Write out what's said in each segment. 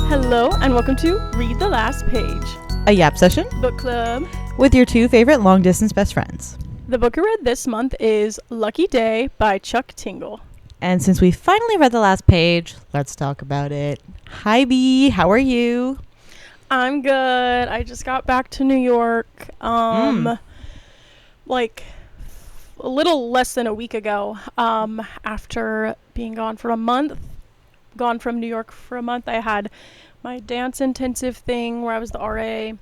Hello and welcome to Read the Last Page, a Yap session book club with your two favorite long-distance best friends. The book I read this month is Lucky Day by Chuck Tingle. And since we finally read the last page, let's talk about it. Hi, B. How are you? I'm good. I just got back to New York, like a little less than a week ago, after being gone for a month. Gone from New York for a month. I had my dance intensive thing where I was the RA,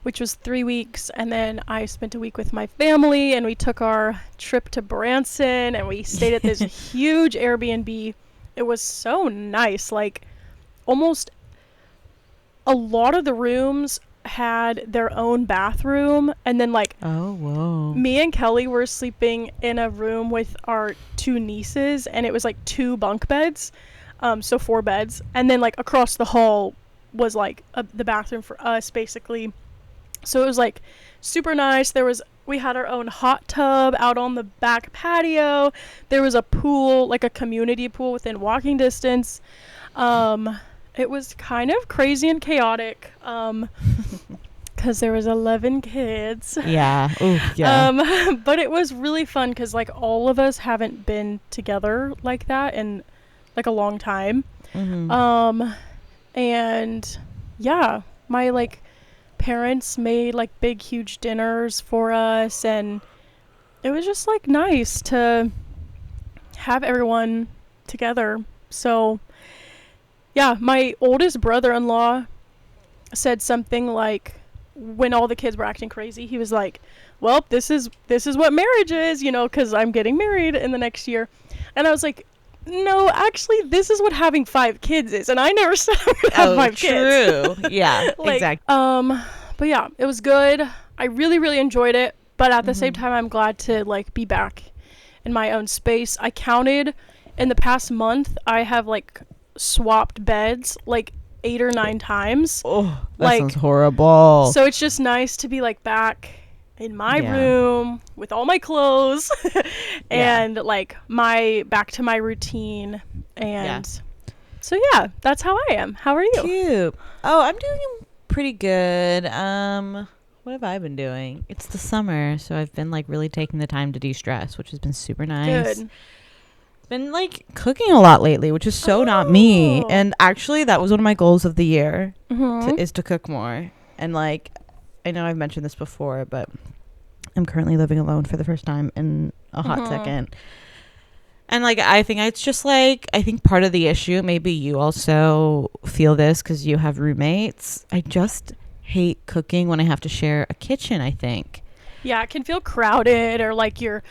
which was 3 weeks, and then I spent a week with my family, and we took our trip to Branson, and we stayed at this huge Airbnb. It was so nice. Like, almost a lot of the rooms had their own bathroom, and then me and Kelly were sleeping in a room with our two nieces, and it was like 2 bunk beds. So 4 beds, and then like across the hall was like the bathroom for us, basically. So it was like super nice. We had our own hot tub out on the back patio. There was a pool, like a community pool within walking distance. It was kind of crazy and chaotic, because there was 11 kids. Yeah. Ooh, yeah. But it was really fun because like all of us haven't been together like that in like a long time. And yeah, my like parents made like big huge dinners for us, and it was just like nice to have everyone together. So yeah, my oldest brother-in-law said something like, when all the kids were acting crazy, he was like, well, this is what marriage is, because I'm getting married in the next year. And I was like, no, actually, this is what having 5 kids is, and I never said I would have 5 kids. True. Yeah, exactly. But yeah, it was good. I really, really enjoyed it, but at the same time, I'm glad to like be back in my own space. I counted in the past month, I have like swapped beds like 8 or 9 times. Oh, that sounds horrible. So it's just nice to be like back in my room with all my clothes and like back to my routine. And so yeah, that's how I am. How are you? Cute. Oh, I'm doing pretty good. What have I been doing? It's the summer, so I've been like really taking the time to de-stress, which has been super nice. Good. Been like cooking a lot lately, which is so not me. And actually that was one of my goals of the year, is to cook more. And like, I know I've mentioned this before, but I'm currently living alone for the first time in a hot second. And like, I think it's just like, I think part of the issue, maybe you also feel this because you have roommates. I just hate cooking when I have to share a kitchen, I think. Yeah, it can feel crowded, or like you're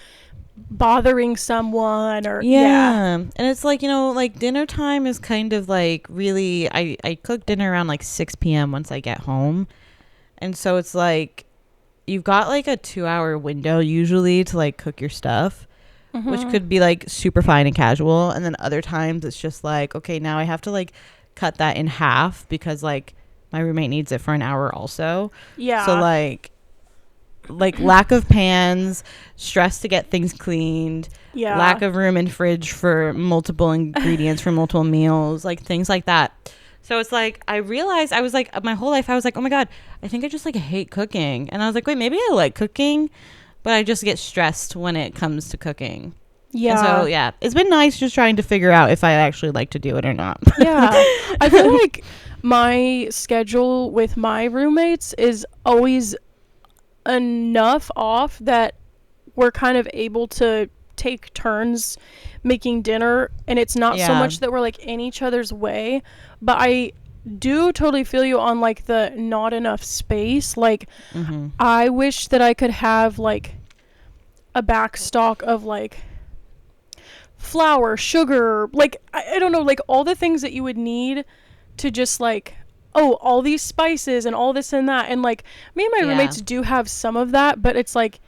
bothering someone, or and it's like, like dinner time is kind of like really, I cook dinner around like 6 p.m. once I get home. And so it's like you've got like a 2-hour window usually to like cook your stuff, which could be like super fine and casual. And then other times it's just like, okay, now I have to like cut that in half because like my roommate needs it for an hour also. Yeah. So like lack of pans, stress to get things cleaned, lack of room in fridge for multiple ingredients for multiple meals, like things like that. So it's like, I realized I was like, my whole life I was like, oh my God, I think I just like hate cooking. And I was like, wait, maybe I like cooking, but I just get stressed when it comes to cooking. Yeah. And so yeah, it's been nice just trying to figure out if I actually like to do it or not. Yeah. I feel like my schedule with my roommates is always enough off that we're kind of able to take turns making dinner, and it's not so much that we're like in each other's way. But I do totally feel you on like the not enough space. Like I wish that I could have like a back stock of like flour, sugar, like I don't know, like all the things that you would need to just like, all these spices and all this and that. And like me and my roommates do have some of that, but it's like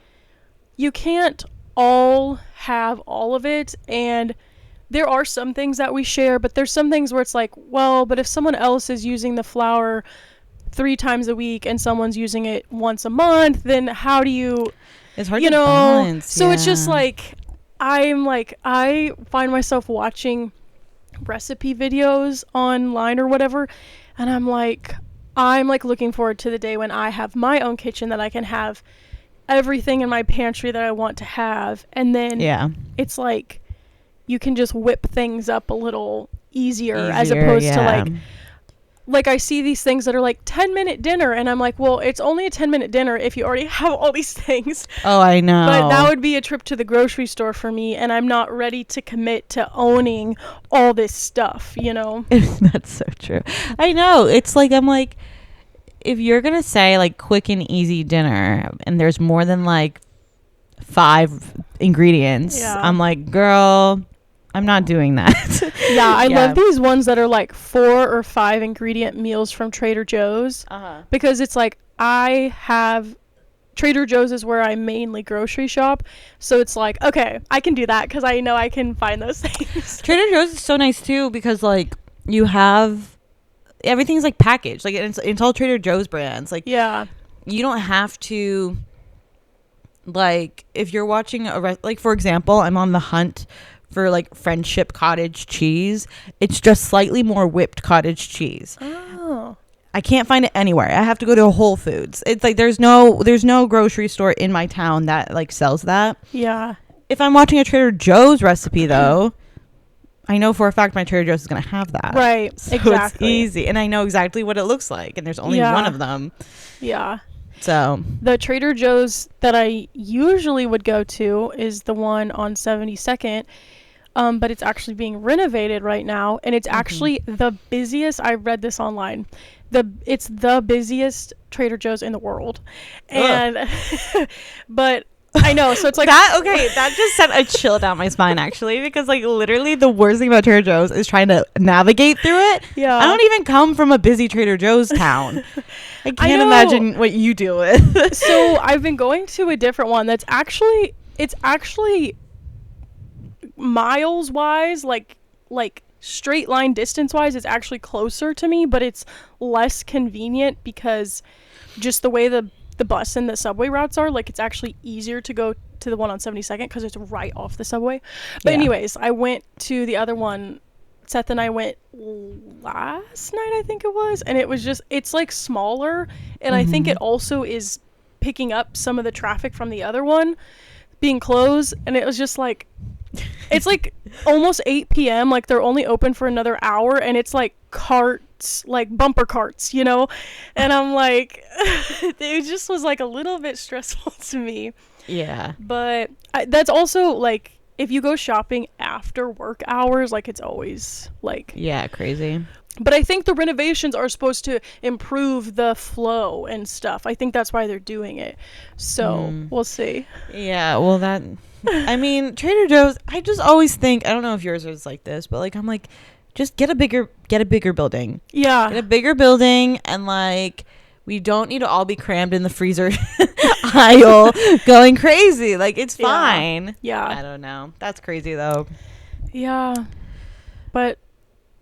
you can't all have all of it. And there are some things that we share, but there's some things where it's like, well, but if someone else is using the flour 3 times a week and someone's using it once a month, then how do you, it's hard to balance. So it's just like, I find myself watching recipe videos online or whatever, and I'm like looking forward to the day when I have my own kitchen that I can have everything in my pantry that I want to have, and then it's like you can just whip things up a little easier as opposed to like I see these things that are like 10-minute dinner, and I'm like, well, it's only a 10-minute dinner if you already have all these things. Oh, I know. But that would be a trip to the grocery store for me, and I'm not ready to commit to owning all this stuff, you know? That's so true. I know. It's like, I'm like, if you're going to say like quick and easy dinner and there's more than like 5 ingredients, I'm like, girl, I'm not doing that. I love these ones that are like 4 or 5 ingredient meals from Trader Joe's, because it's like Trader Joe's is where I mainly grocery shop, so it's like, okay, I can do that because I know I can find those things. Trader Joe's is so nice too, because like you have everything's like packaged, like it's all Trader Joe's brands. Like, you don't have to, like, if you're watching like, for example, I'm on the hunt for like Friendship cottage cheese. It's just slightly more whipped cottage cheese. Oh. I can't find it anywhere. I have to go to a Whole Foods. It's like there's no grocery store in my town that like sells that. Yeah. If I'm watching a Trader Joe's recipe though, I know for a fact my Trader Joe's is going to have that. Right. So exactly. It's easy, and I know exactly what it looks like, and there's only one of them. Yeah. So the Trader Joe's that I usually would go to is the one on 72nd. But it's actually being renovated right now, and it's actually the busiest. I read this online. It's the busiest Trader Joe's in the world, and but I know. So it's like that. Okay, that just sent a chill down my spine actually, because like literally the worst thing about Trader Joe's is trying to navigate through it. Yeah, I don't even come from a busy Trader Joe's town. I can't imagine what you deal with. So I've been going to a different one that's actually miles wise, like straight line distance wise, it's actually closer to me, but it's less convenient because just the way the bus and the subway routes are, like it's actually easier to go to the one on 72nd because it's right off the subway. But anyways, I went to the other one. Seth and I went last night, I think it was, and it's like smaller, and I think it also is picking up some of the traffic from the other one being closed, and it was just like, it's like almost 8 p.m. Like they're only open for another hour, and it's like carts, like bumper carts, you know? And I'm like, it just was like a little bit stressful to me. Yeah. But that's also like, if you go shopping after work hours, like it's always like... Yeah, crazy. But I think the renovations are supposed to improve the flow and stuff. I think that's why they're doing it. So we'll see. Yeah, well that... I mean, Trader Joe's, I just always think, I don't know if yours is like this, but like I'm like, just get a bigger building. Yeah. Get a bigger building, and like we don't need to all be crammed in the freezer aisle going crazy. Like it's fine. Yeah. I don't know. That's crazy though. Yeah. But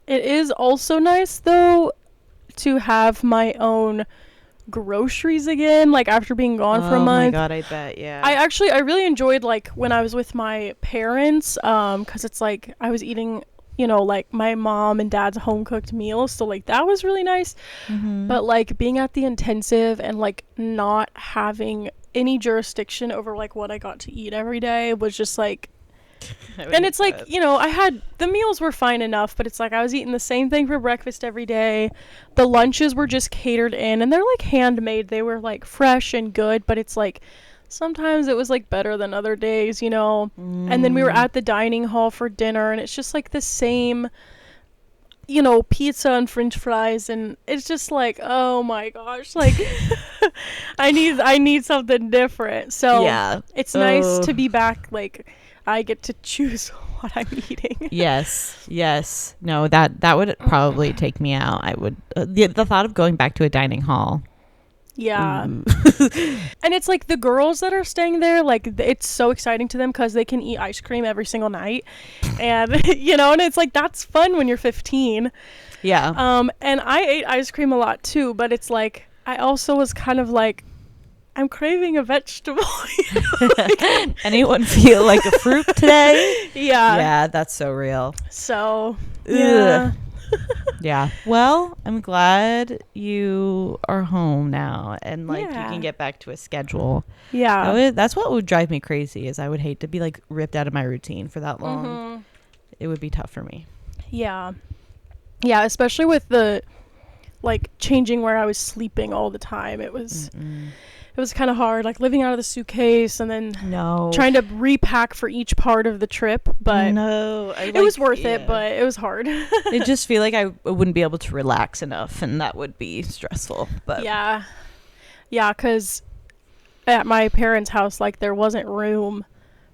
it is also nice though to have my own groceries again, like after being gone for a month. Oh my god, I bet. Yeah, I really enjoyed like when I was with my parents, because it's like I was eating, you know, like my mom and dad's home cooked meals, so like that was really nice. But like being at the intensive and like not having any jurisdiction over like what I got to eat every day was just like, and it's like, you know, the meals were fine enough, but it's like I was eating the same thing for breakfast every day. The lunches were just catered in, and they're like handmade. They were like fresh and good, but it's like sometimes it was like better than other days, you know. And then we were at the dining hall for dinner, and it's just like the same, you know, pizza and french fries, and it's just like, oh my gosh, like I need something different. So yeah, it's nice to be back. Like I get to choose what I'm eating. Yes. No, that would probably take me out. I would the thought of going back to a dining hall. Yeah. And it's like the girls that are staying there, like it's so exciting to them because they can eat ice cream every single night, and you know, and it's like that's fun when you're 15. Yeah. And I ate ice cream a lot too, but it's like I also was kind of like, I'm craving a vegetable. Anyone feel like a fruit today? Yeah. Yeah, that's so real. So, Ugh. yeah. Yeah. Well, I'm glad you are home now and like you Yeah. can get back to a schedule. Yeah. That's what would drive me crazy is I would hate to be like ripped out of my routine for that long. Mm-hmm. It would be tough for me. Yeah. Yeah, especially with the like changing where I was sleeping all the time. It was kind of hard, like living out of the suitcase and then trying to repack for each part of the trip, but it was worth it, but it was hard. It just feel like I wouldn't be able to relax enough and that would be stressful. But yeah, because at my parents' house, like there wasn't room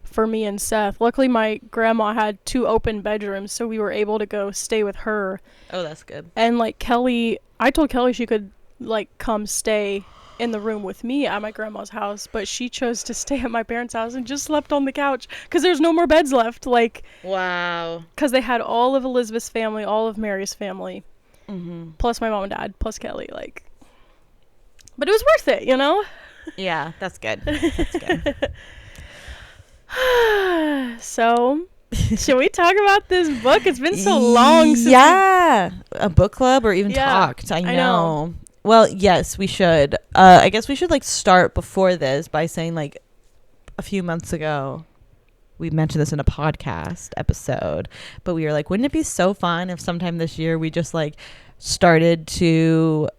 for me and Seth. Luckily my grandma had 2 open bedrooms, so we were able to go stay with her. Oh, that's good. And like Kelly, I told Kelly she could like come stay in the room with me at my grandma's house, but she chose to stay at my parents' house and just slept on the couch because there's no more beds left. Like, wow. Because they had all of Elizabeth's family, all of Mary's family, plus my mom and dad, plus Kelly. Like, but it was worth it, you know? Yeah, that's good. That's good. So, should we talk about this book? It's been so long since a book club or even talked. I know. Well, yes, we should. I guess we should like start before this by saying like a few months ago we mentioned this in a podcast episode, but we were like, wouldn't it be so fun if sometime this year we just like started to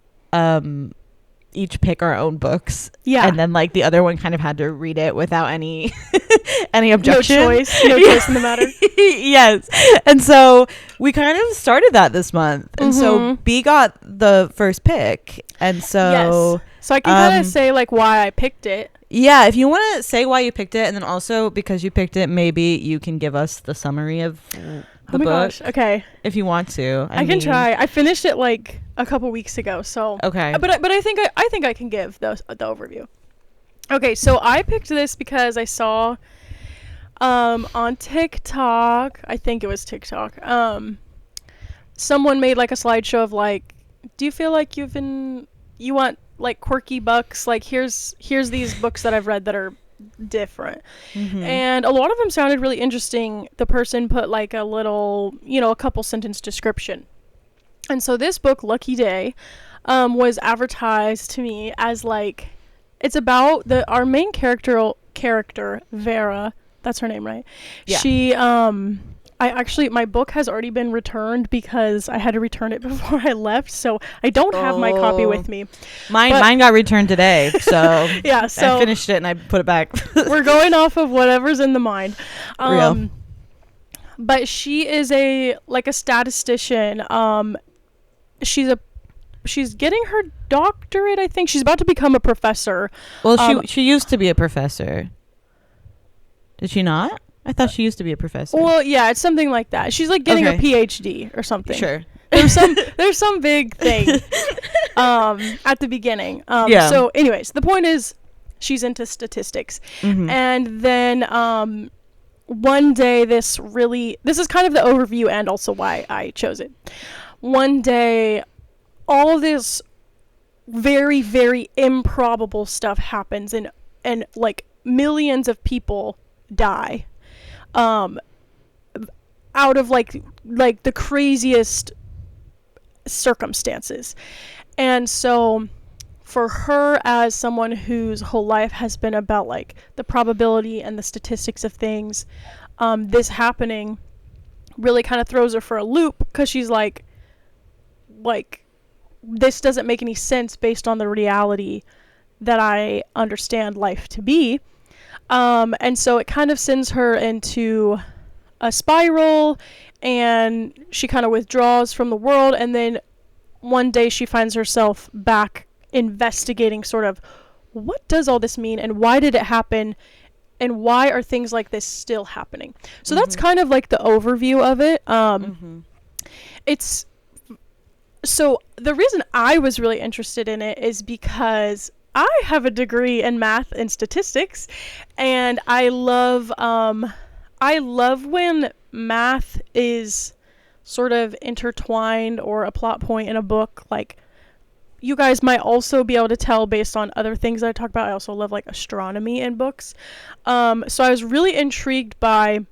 each pick our own books, and then like the other one kind of had to read it without any objection. No choice in the matter. Yes. And so we kind of started that this month, and so B got the first pick, and so so I can kind of say like why I picked it. Yeah, if you want to say why you picked it, and then also because you picked it, maybe you can give us the summary of the book. Gosh, okay. If you want to. I can try. I finished it like a couple weeks ago, so okay. But I think I can give the overview. Okay, so I picked this because I saw on TikTok, I think it was TikTok, someone made like a slideshow of like, do you feel like you want like quirky books? Like here's these books that I've read that are different, and a lot of them sounded really interesting. The person put like a little, a couple sentence description, and so this book, Lucky Day, was advertised to me as like, it's about our main character Vera. That's her name, right? Yeah. She my book has already been returned because I had to return it before I left, so I don't have my copy with me. Mine got returned today, so yeah, so I finished it and I put it back. We're going off of whatever's in the mind. Real. But she is a statistician. She's getting her doctorate, I think. She's about to become a professor. Well, she used to be a professor. Did she not? I thought she used to be a professor. Well, yeah, it's something like that. She's like getting a PhD or something. Sure. There's some big thing at the beginning. So anyways, the point is she's into statistics. And then one day this is kind of the overview and also why I chose it. One day all this very, very improbable stuff happens and like millions of people die out of like the craziest circumstances. And so for her, as someone whose whole life has been about like the probability and the statistics of things, this happening really kind of throws her for a loop, because she's like this doesn't make any sense based on the reality that I understand life to be. And so it kind of sends her into a spiral, and she kind of withdraws from the world, and then one day she finds herself back investigating sort of what does all this mean, and why did it happen, and why are things like this still happening. So that's kind of like the overview of it. It's so the reason I was really interested in it is because I have a degree in math and statistics, and I love when math is sort of intertwined, or a plot point in a book, like, you guys might also be able to tell based on other things that I talk about, I also love like astronomy in books. So I was really intrigued by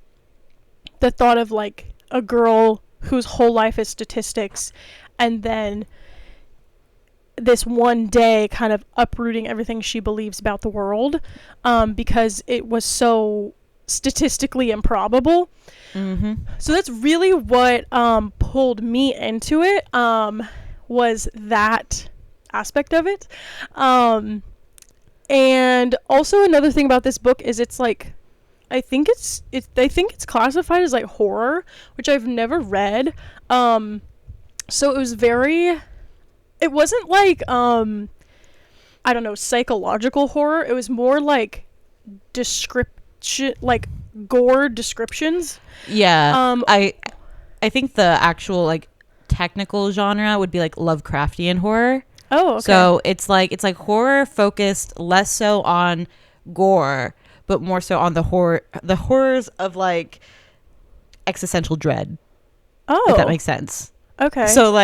the thought of like a girl whose whole life is statistics, and then this one day kind of uprooting everything she believes about the world, because it was so statistically improbable. So that's really what pulled me into it, was that aspect of it. And also another thing about this book is it's like, I think it's classified as like horror, which I've never read. So it wasn't like I don't know, psychological horror. It was more like description, like gore descriptions. Yeah. I think the actual like technical genre would be like Lovecraftian horror. Oh, okay. So it's like horror focused less so on gore, but more so on the horrors of like existential dread. Oh, If that makes sense. okay. So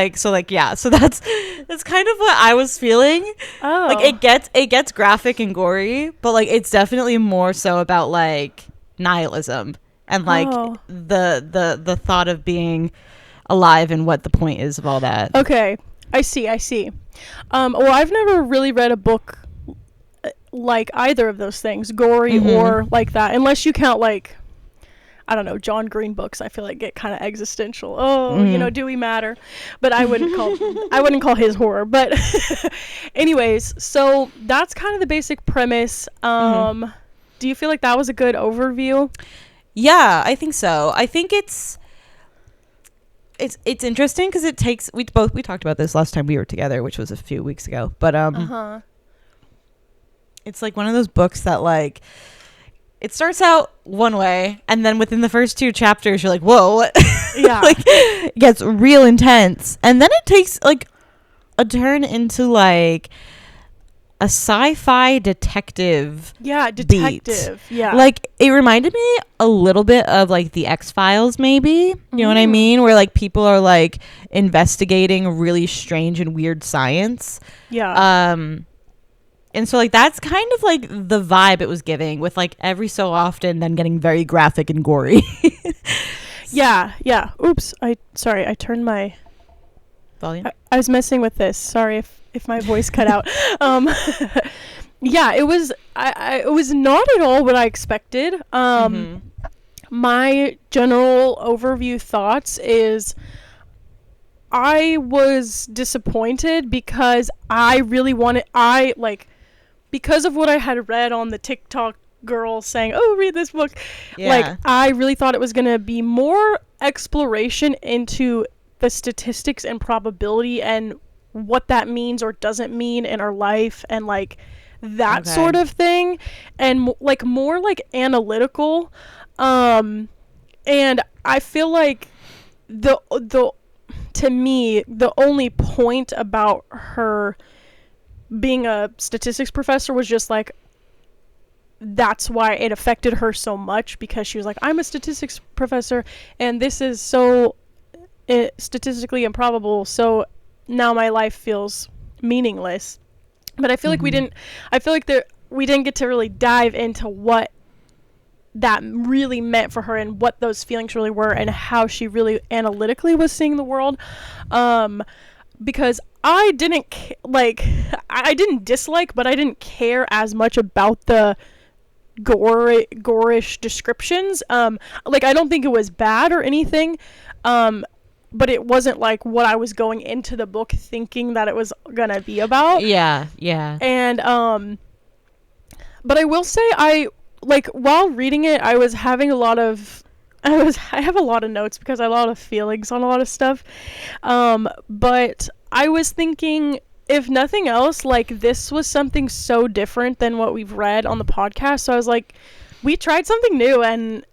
yeah. So that's kind of what I was feeling. Oh, Like it gets graphic and gory, but like it's definitely more so about like nihilism and like the thought of being alive and what the point is of all that. Okay, I see. Well, I've never really read a book like either of those things, gory or like that, unless you count like, I don't know, John Green books. I feel like get kind of existential. Oh, you know, do we matter? But I wouldn't call his horror. But anyways, so that's kind of the basic premise. Do you feel like that was a good overview? Yeah, I think so. I think it's interesting because it takes we talked about this last time we were together, which was a few weeks ago. But it's like one of those books that like it starts out one way, and then within the first 2 chapters, you're like, whoa, what? Yeah. Like, it gets real intense. And then it takes, like, a turn into, like, a sci-fi detective. Yeah, detective. Beat. Yeah. Like, it reminded me a little bit of, like, the X-Files, maybe. You know what I mean? Where, like, people are, like, investigating really strange and weird science. Yeah. And so, like, that's kind of, like, the vibe it was giving, with, like, every so often then getting very graphic and gory. Yeah. Oops. I turned my volume. I was messing with this. Sorry if my voice cut out. Yeah, it was it was not at all what I expected. My general overview thoughts is I was disappointed because I really wanted because of what I had read on the TikTok girl saying, "Oh, read this book." Yeah. Like, I really thought it was going to be more exploration into the statistics and probability and what that means or doesn't mean in our life, and like that sort of thing, and like more like analytical. And I feel like to me, the only point about her being a statistics professor was just like, that's why it affected her so much, because she was like, I'm a statistics professor and this is so statistically improbable, so now my life feels meaningless. But I feel like we didn't get to really dive into what that really meant for her and what those feelings really were and how she really analytically was seeing the world. Because I didn't I didn't dislike, but I didn't care as much about the gorish descriptions. Like, I don't think it was bad or anything, but it wasn't like what I was going into the book thinking that it was gonna be about. Yeah. And but I will say, I like, while reading it, I was having I have a lot of notes because I have a lot of feelings on a lot of stuff. But I was thinking, if nothing else, like, this was something so different than what we've read on the podcast. So I was like, we tried something new, and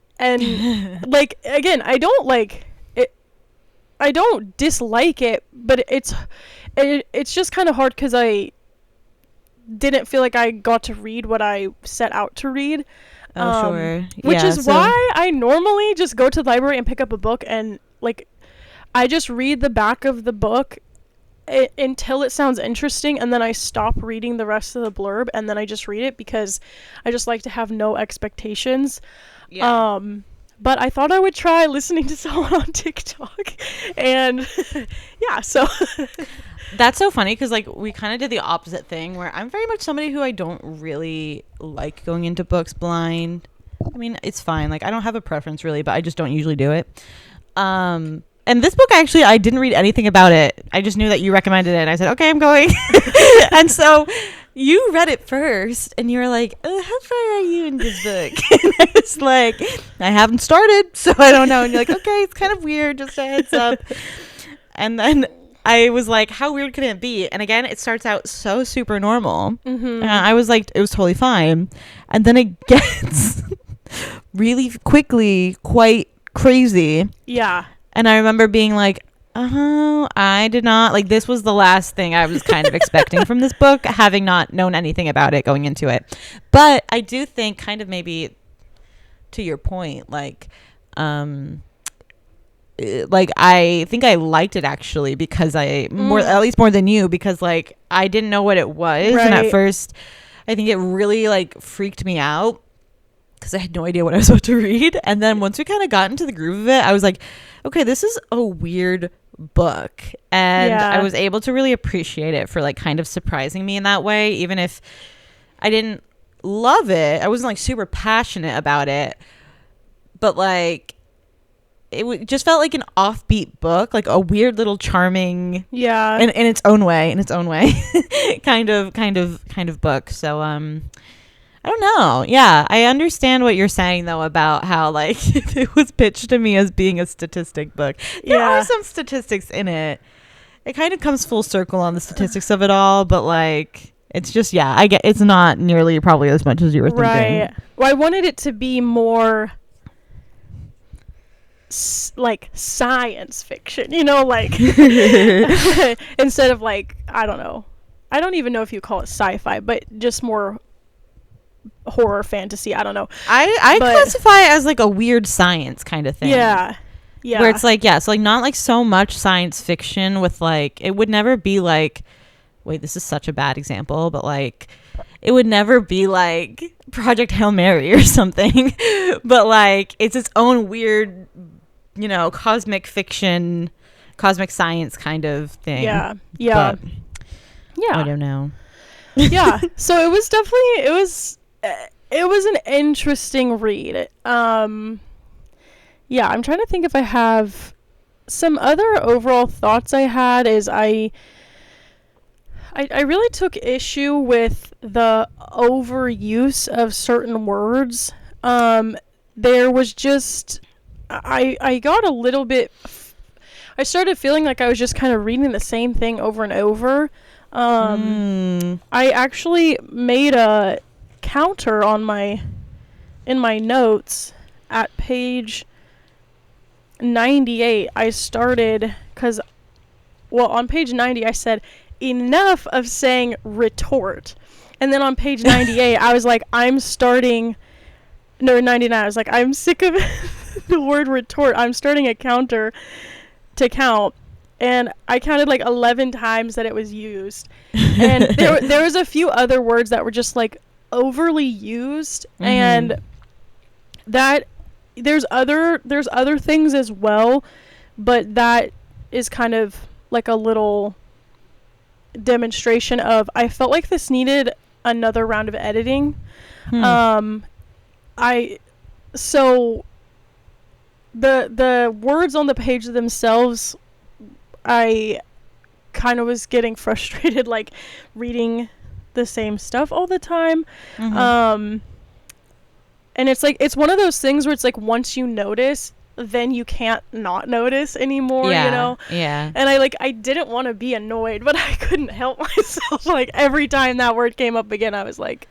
like, again, I don't like it. I don't dislike it, but it's just kind of hard because I didn't feel like I got to read what I set out to read. Sure. Which is why I normally just go to the library and pick up a book, and like, I just read the back of the book it until it sounds interesting, and then I stop reading the rest of the blurb, and then I just read it because I just like to have no expectations. Yeah. But I thought I would try listening to someone on TikTok, and yeah, so That's so funny because like we kind of did the opposite thing where I'm very much somebody who I don't really like going into books blind. I mean, it's fine. Like I don't have a preference really, but I just don't usually do it. And this book actually I didn't read anything about it. I just knew that you recommended it and I said, "Okay, I'm going." And so you read it first and you were like, how far are you in this book? And I was like, I haven't started, so I don't know. And you're like, okay, it's kind of weird, just a heads up. And then I was like, how weird can it be? And again, it starts out so super normal. And I was like, it was totally fine. And then it gets really quickly quite crazy. yeah. And I remember being like, I did not, like, this was the last thing I was kind of expecting from this book, having not known anything about it going into it. But I do think kind of maybe to your point, like I think I liked it actually because at least more than you, because like I didn't know what it was. Right. And at first I think it really like freaked me out because I had no idea what I was about to read. And then once we kind of got into the groove of it, I was like, okay, this is a weird book. And I was able to really appreciate it for like kind of surprising me in that way. Even if I didn't love it, I wasn't like super passionate about it, but like just felt like an offbeat book, like a weird little charming, in its own way kind of book. So I don't know. Yeah, I understand what you're saying though about how like it was pitched to me as being a statistic book. There are some statistics in it. It kind of comes full circle on the statistics of it all, but like it's just I get it's not nearly probably as much as you were thinking. Right. Well, I wanted it to be more like science fiction, like instead of like, I don't know. I don't even know if you call it sci-fi, but just more horror fantasy. I don't know. I classify it as like a weird science kind of thing. Yeah. Where it's like, so like not like so much science fiction with like, it would never be like, wait, this is such a bad example, but like it would never be like Project Hail Mary or something. But like it's its own weird, cosmic fiction, cosmic science kind of thing. Yeah. But I don't know. Yeah. So it was definitely it was an interesting read. I'm trying to think if I have some other overall thoughts I had is I really took issue with the overuse of certain words. There was just I got a little bit I started feeling like I was just kind of reading the same thing over and over. I actually made a counter in my notes at page 98. I started on page 90 I said enough of saying retort, and then on page 98 I was like 99 I was like, I'm sick of the word retort. I'm starting a counter to count, and I counted like 11 times that it was used. And there was a few other words that were just like overly used, and that there's other things as well, but that is kind of like a little demonstration of I felt like this needed another round of editing. So the words on the page themselves, I kind of was getting frustrated like reading the same stuff all the time. And it's like it's one of those things where it's like once you notice, then you can't not notice anymore. And I didn't want to be annoyed, but I couldn't help myself. Like every time that word came up again, I was like,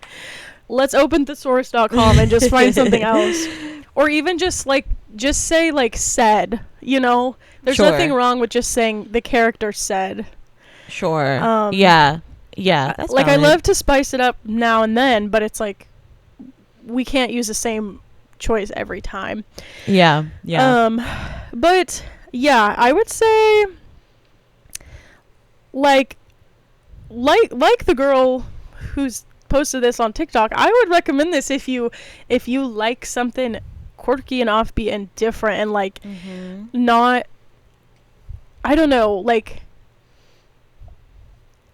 let's open thesaurus.com and just find something else. Or even just say like said, there's nothing wrong with just saying the character said. Sure. That's like valid. I love to spice it up now and then, but it's like we can't use the same choice every time. But yeah, I would say like like the girl who's posted this on TikTok, I would recommend this if you like something quirky and offbeat and different and like not, I don't know, like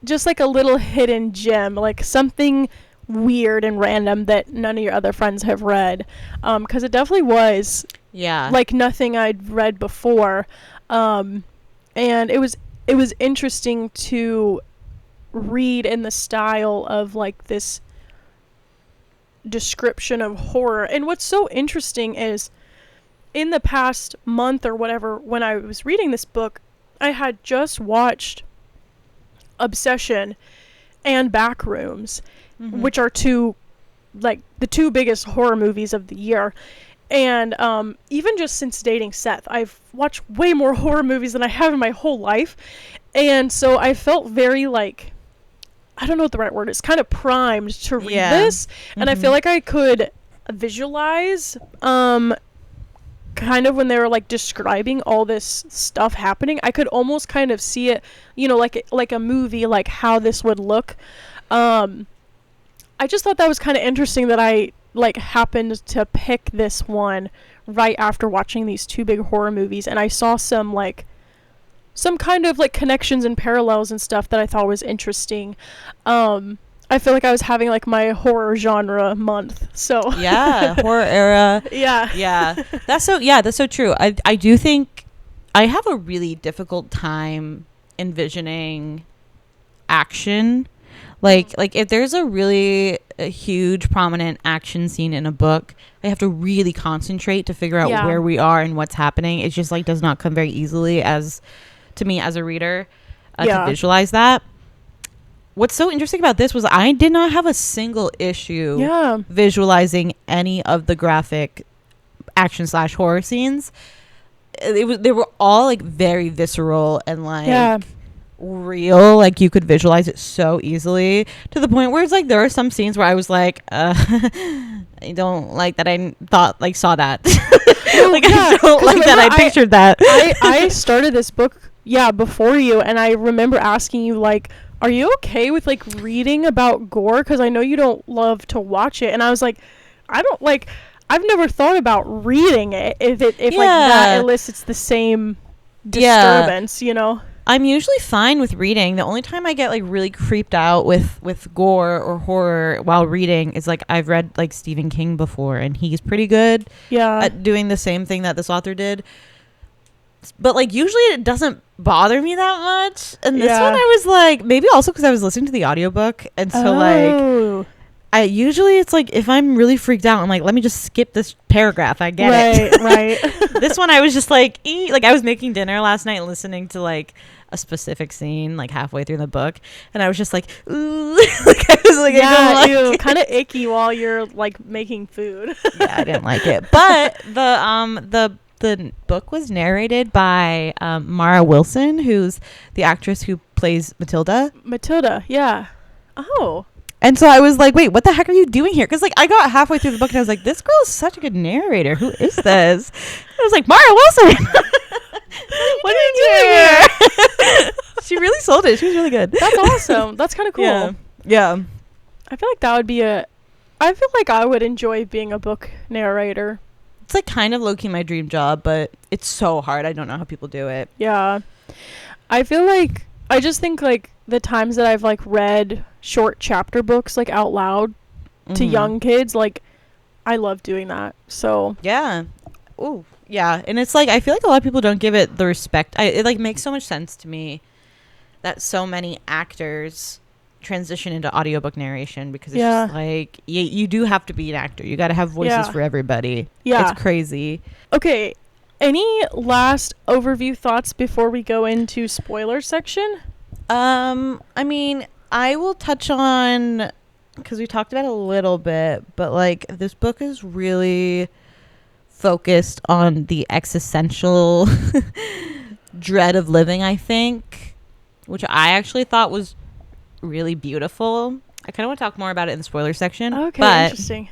just like a little hidden gem, like something weird and random that none of your other friends have read, because it definitely was like nothing I'd read before, and it was interesting to read in the style of like this description of horror. And what's so interesting is in the past month or whatever, when I was reading this book, I had just watched Obsession and Backrooms, which are the two biggest horror movies of the year. And even just since dating Seth, I've watched way more horror movies than I have in my whole life. And so I felt very like, I don't know what the right word is, kind of primed to read this. And I feel like I could visualize kind of when they were like describing all this stuff happening. I could almost kind of see it, you know, like a movie, like how this would look. I just thought that was kind of interesting that I like happened to pick this one right after watching these two big horror movies, and I saw some kind of like connections and parallels and stuff that I thought was interesting. I feel like I was having like my horror genre month. So horror era. Yeah. That's so true. I do think I have a really difficult time envisioning action. Like if there's a huge prominent action scene in a book, I have to really concentrate to figure out where we are and what's happening. It just like does not come very easily to me as a reader to visualize that. What's so interesting about this was I did not have a single issue visualizing any of the graphic action / horror scenes. They were all like very visceral and like real. Like you could visualize it so easily to the point where it's like there are some scenes where I was like, I don't like that. I thought like saw that. I don't like that. I pictured that. I started this book before you, and I remember asking you like, are you okay with like reading about gore, because I know you don't love to watch it. And I was like, I've never thought about reading it if like that elicits the same disturbance, you know. I'm usually fine with reading. The only time I get like really creeped out with gore or horror while reading is like I've read like Stephen King before, and he's pretty good at doing the same thing that this author did. But like usually it doesn't bother me that much. And this one I was like, maybe also because I was listening to the audiobook, and so like I usually it's like if I'm really freaked out, I'm like, let me just skip this paragraph. I get it. Right. This one I was just like, like I was making dinner last night listening to like a specific scene like halfway through the book, and I was just like, ooh. Like I was like, I don't like kind of icky while you're like making food. I didn't like it. But the book was narrated by Mara Wilson, who's the actress who plays Matilda. Yeah. Oh. And so I was like, wait, what the heck are you doing here? Because like I got halfway through the book and I was like, this girl is such a good narrator. Who is this? I was like, Mara Wilson. What are you doing here? She really sold it. She was really good. That's awesome. That's kind of cool. Yeah. I feel like that would be I feel like I would enjoy being a book narrator. It's like kind of low-key my dream job, but it's so hard. I don't know how people do it. Yeah. I feel like I just think like the times that I've like read short chapter books like out loud to young kids, like I love doing that. So yeah. Ooh, yeah. And it's like I feel like a lot of people don't give it the respect. It like makes so much sense to me that so many actors transition into audiobook narration, because it's just like you do have to be an actor. You got to have voices for everybody. It's crazy. Okay, any last overview thoughts before we go into spoiler section? I mean, I will touch on, because we talked about it a little bit, but like this book is really focused on the existential dread of living, I think, which I actually thought was really beautiful. I kind of want to talk more about it in the spoiler section. Okay, but interesting.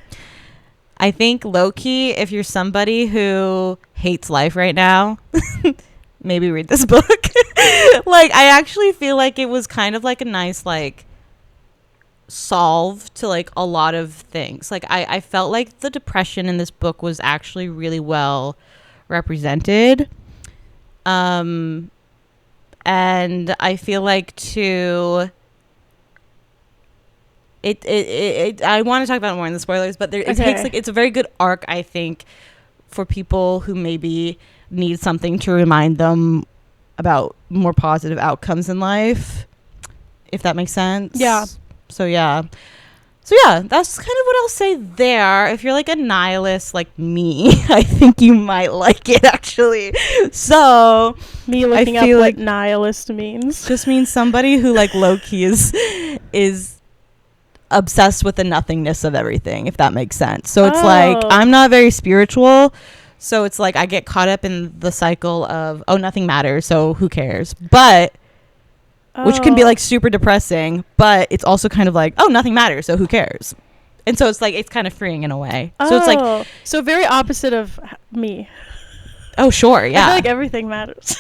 I think low-key, if you're somebody who hates life right now, maybe read this book. Like, I actually feel like it was kind of like a nice, like, solve to like a lot of things. Like, I felt like the depression in this book was actually really well represented. And I feel like too, it I want to talk about it more in the spoilers, but it takes like, it's a very good arc, I think, for people who maybe need something to remind them about more positive outcomes in life, if that makes sense. Yeah. So yeah, that's kind of what I'll say there. If you're like a nihilist like me, I think you might like it, actually. So Me looking up feel what like nihilist means. just means somebody who like low-key is obsessed with the nothingness of everything, if that makes sense. So it's like, I'm not very spiritual, so it's like I get caught up in the cycle of, oh, nothing matters, so who cares? But which can be like super depressing, but it's also kind of like, oh, nothing matters, so who cares? And so it's like, it's kind of freeing in a way. So it's like, so very opposite of me. oh, sure, yeah. I feel like everything matters.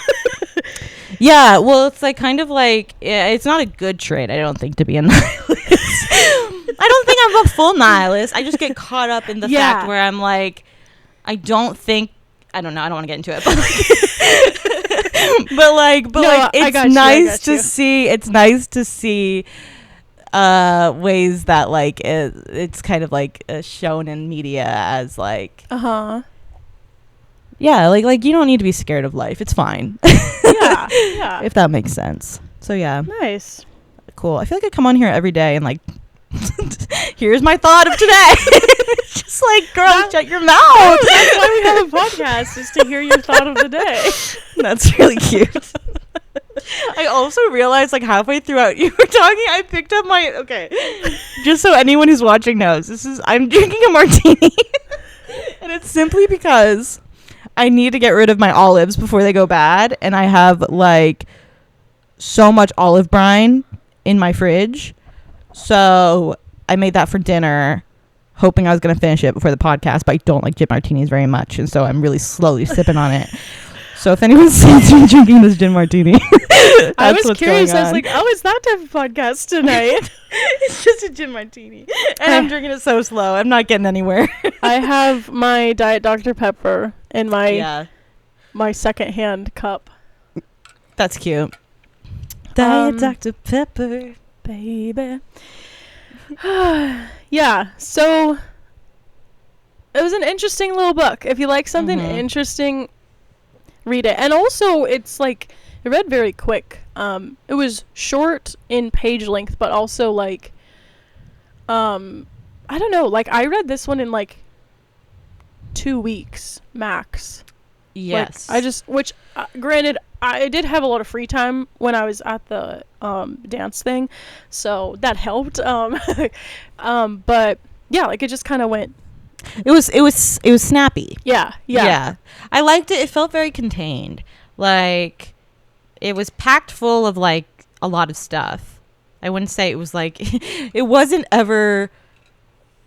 Yeah, well, it's like kind of like, it's not a good trait, I don't think, to be a nihilist. I don't think I'm a full nihilist. I just get caught up in the fact where I'm like, I don't know, I don't want to get into it, but it's nice to see. It's nice to see ways that like it's kind of like shown in media as like, yeah, like you don't need to be scared of life. It's fine. Yeah. If that makes sense. So yeah. Nice. Cool. I feel like I come on here every day and like, here's my thought of today. Just like, girl, shut your mouth. That's why we have a podcast, is to hear your thought of the day. That's really cute. I also realized like halfway throughout you were talking, I picked up my, okay, just so anyone who's watching knows, I'm drinking a martini. And it's simply because I need to get rid of my olives before they go bad, and I have like so much olive brine in my fridge, so I made that for dinner, hoping I was going to finish it before the podcast, but I don't like gin martinis very much, and so I'm really slowly sipping on it. So if anyone sees me drinking this gin martini, I was curious. I was like, oh, it's that type of podcast tonight. It's just a gin martini, and I'm drinking it so slow. I'm not getting anywhere. I have my Diet Dr. Pepper in my secondhand cup. That's cute. Diet Dr. Pepper, baby. Yeah, so it was an interesting little book. If you like something interesting, read it. And also, it's like, it read very quick. It was short in page length, but also like, I don't know, like I read this one in like 2 weeks max. Yes. Like, which granted, I did have a lot of free time when I was at the dance thing, so that helped. But yeah, like it just kind of went. It was snappy. Yeah. I liked it. It felt very contained. Like, it was packed full of like a lot of stuff. I wouldn't say it was like it wasn't ever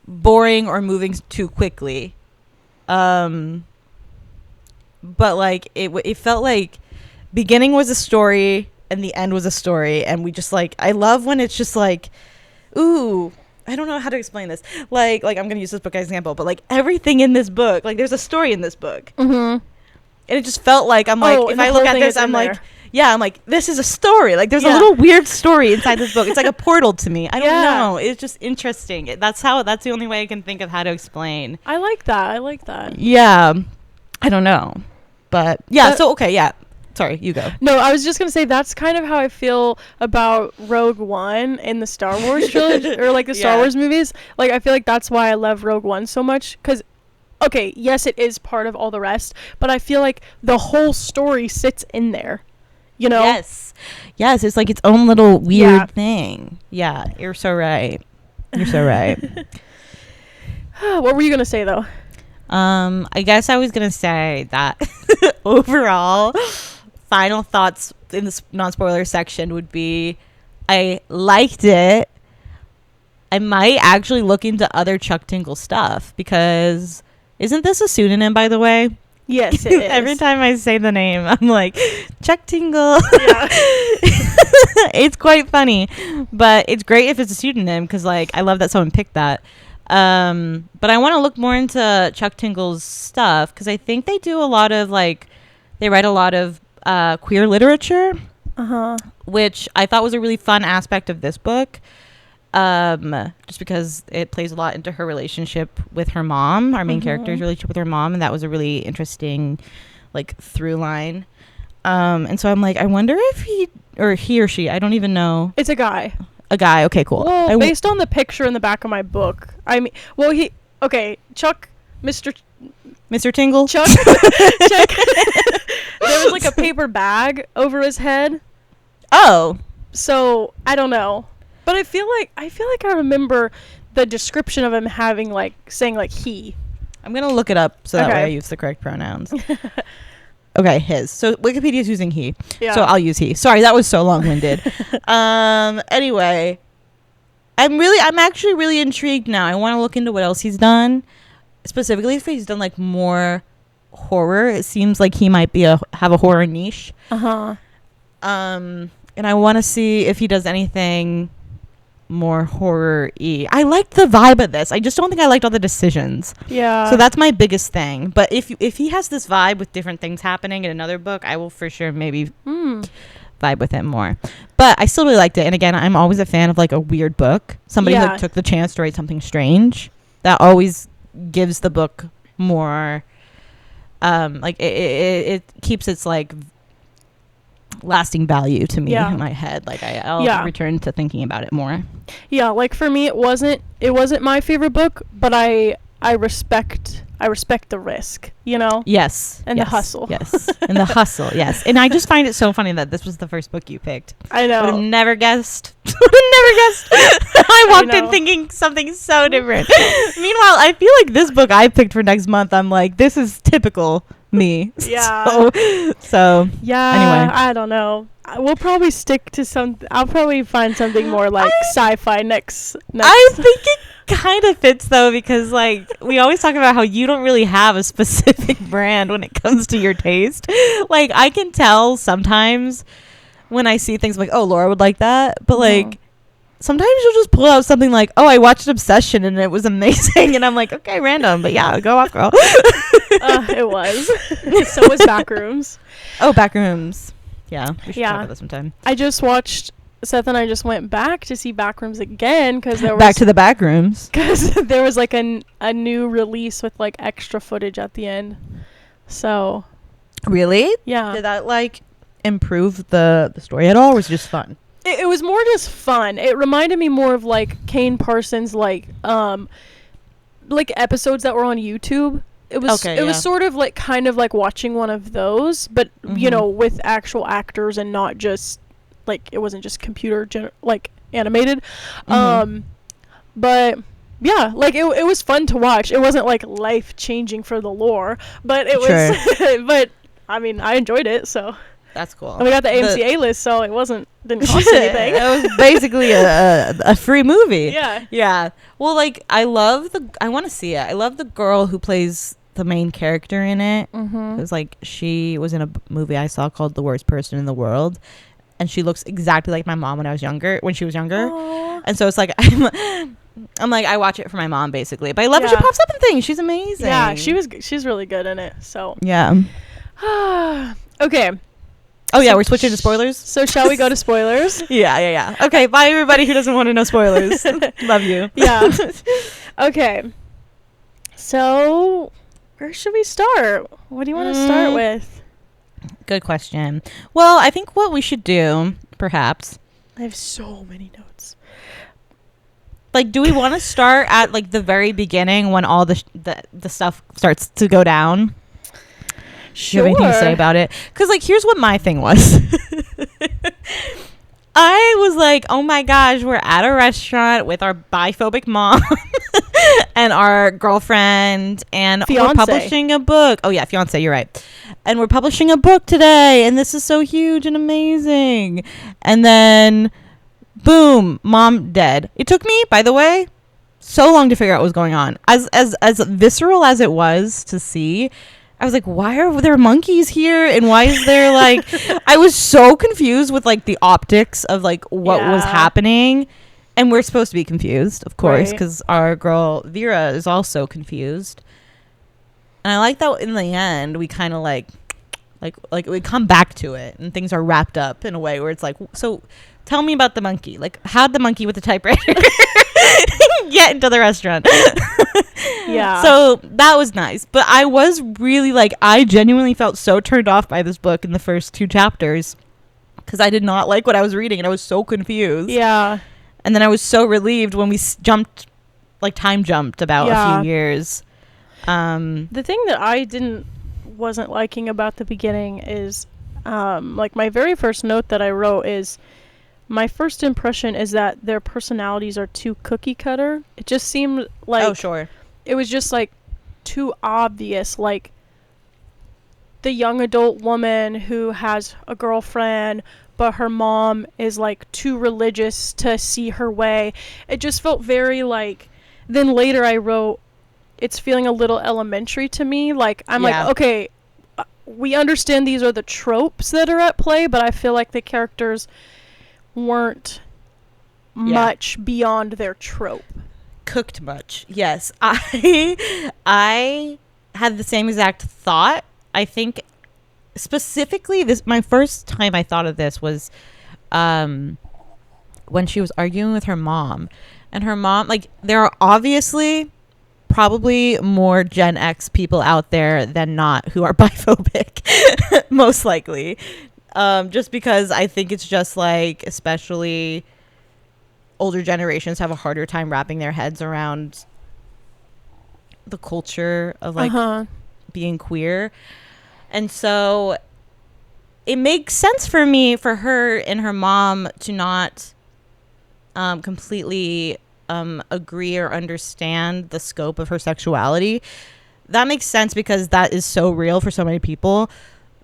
boring or moving too quickly. But like it felt like beginning was a story and the end was a story, and we just like, I love when it's just like, ooh, I don't know how to explain this. Like I'm gonna use this book as an example, but like everything in this book, like there's a story in this book, and it just felt like I'm like, if I look at this, I'm like, I'm like, this is a story. Like there's a little weird story inside this book. It's like a portal to me. I don't know. It's just interesting. That's the only way I can think of how to explain. I like that. Yeah, I don't know, but yeah. So okay, yeah. Sorry, you go. No, I was just going to say that's kind of how I feel about Rogue One in the Star Wars trilogy, or like the Star Wars movies. Like, I feel like that's why I love Rogue One so much. Because, okay, yes, it is part of all the rest, but I feel like the whole story sits in there. You know? Yes, it's like its own little weird thing. Yeah, you're so right. What were you going to say, though? I guess I was going to say that overall, final thoughts in the non-spoiler section would be, I liked it. I might actually look into other Chuck Tingle stuff, because isn't this a pseudonym, by the way? Yes, it is. Every time I say the name, I'm like, Chuck Tingle. Yeah. It's quite funny, but it's great if it's a pseudonym because, like, I love that someone picked that. But I want to look more into Chuck Tingle's stuff because I think they do a lot of, like, they write a lot of queer literature, which I thought was a really fun aspect of this book. Just because it plays a lot into her relationship with her mom, our main character's relationship with her mom, and that was a really interesting, like, through line. And so I'm like, I wonder if he or she, I don't even know. It's a guy. A guy. Okay, cool. Well, based on the picture in the back of my book, I mean, well, Chuck, Mr. Tingle. Chuck. There was like a paper bag over his head. Oh. So I don't know. But I feel like I remember the description of him having, like, saying, like, he. I'm going to look it up so that way I use the correct pronouns. Okay, his. So Wikipedia is using he. Yeah. So I'll use he. Sorry, that was so long-winded. Anyway, I'm actually really intrigued now. I want to look into what else he's done. Specifically if he's done, like, more horror. It seems like he might be have a horror niche. And I want to see if he does anything more horror-y. I liked the vibe of this. I just don't think I liked all the decisions. Yeah. So that's my biggest thing. But if he has this vibe with different things happening in another book, I will for sure maybe vibe with him more. But I still really liked it. And again, I'm always a fan of, like, a weird book. Somebody who took the chance to write something strange. That always gives the book more like it keeps its, like, lasting value to me in my head. Like I'll return to thinking about it more. Yeah, like for me it wasn't my favorite book, but I respect the risk, you know? Yes. And the hustle. Yes. And the hustle, yes. And I just find it so funny that this was the first book you picked. I know. Would have never guessed. I walked in thinking something so different. Meanwhile, I feel like this book I picked for next month, I'm like, this is typical me. Yeah. So yeah. Anyway, I don't know. We'll probably stick to something. I'll probably find something more like sci-fi next. I think it kind of fits though, because, like, we always talk about how you don't really have a specific brand when it comes to your taste. Like, I can tell sometimes when I see things, I'm like, oh, Laura would like that, but like sometimes you'll just pull out something like, oh, I watched Obsession and it was amazing, and I'm like, okay, random, but yeah, go off, girl. It was. So was Backrooms. Oh, Backrooms. Yeah, we should talk about that sometime. I just watched, Seth and I just went back to see Backrooms again because there was back to the Backrooms because there was like a new release with, like, extra footage at the end. So really, yeah, did that, like, improve the story at all, or was it just fun? It was more just fun. It reminded me more of, like, Kane Parsons, like episodes that were on YouTube. It was sort of like kind of like watching one of those, but you know, with actual actors and not just like, it wasn't just computer like animated. But yeah, like it was fun to watch. It wasn't like life changing for the lore, but it was. But I mean, I enjoyed it, so that's cool. And we got the AMC A-list, so didn't cost anything. It was basically a free movie. Yeah. Yeah. Well, like, I want to see it. I love the girl who plays the main character in it. It was like, she was in a movie I saw called The Worst Person in the World, and she looks exactly like my mom when she was younger. Aww. And so it's like, I'm like, I watch it for my mom basically, but I love that she pops up in things. She's amazing. Yeah, she's really good in it. So yeah. Okay. Oh yeah, we're switching to spoilers. So shall we go to spoilers? Yeah. Okay, bye everybody who doesn't want to know spoilers. Love you. Yeah. Okay. So where should we start? What do you want to start with? Good question. Well, I think what we should do, perhaps. I have so many notes. Like, do we want to start at, like, the very beginning when all the stuff starts to go down? Sure. Do you have anything to say about it? Because, like, here's what my thing was. I was like, oh my gosh, we're at a restaurant with our biphobic mom and our girlfriend, and fiance. We're publishing a book. Oh yeah, fiance, you're right. And we're publishing a book today, and this is so huge and amazing. And then, boom, mom dead. It took me, by the way, so long to figure out what was going on. As visceral as it was to see, I was like, why are there monkeys here? And why is there like, I was so confused with like the optics of like what was happening. And we're supposed to be confused, of course, because our girl Vera is also confused. And I like that in the end, we kind of like we come back to it and things are wrapped up in a way where it's like, so tell me about the monkey. Like, how'd the monkey with the typewriter get into the restaurant? Yeah. So that was nice. But I was really like, I genuinely felt so turned off by this book in the first 2 chapters because I did not like what I was reading and I was so confused. Yeah. And then I was so relieved when we time jumped about a few years. The thing that I wasn't liking about the beginning is, like, my very first note that I wrote is, my first impression is that their personalities are too cookie cutter. It just seemed like, oh, sure, it was just like too obvious. Like, the young adult woman who has a girlfriend, but her mom is like too religious to see her way. It just felt very like. Then later I wrote, it's feeling a little elementary to me. Like, I'm like, okay, we understand these are the tropes that are at play, but I feel like the characters weren't much beyond their trope. Cooked much. Yes. I had the same exact thought. I think specifically my first time I thought of this was when she was arguing with her mom. And her mom, like, there are obviously probably more Gen X people out there than not who are biphobic, most likely. Just because I think it's just like, especially older generations have a harder time wrapping their heads around the culture of like being queer. And so it makes sense for her and her mom to not completely agree or understand the scope of her sexuality. That makes sense because that is so real for so many people.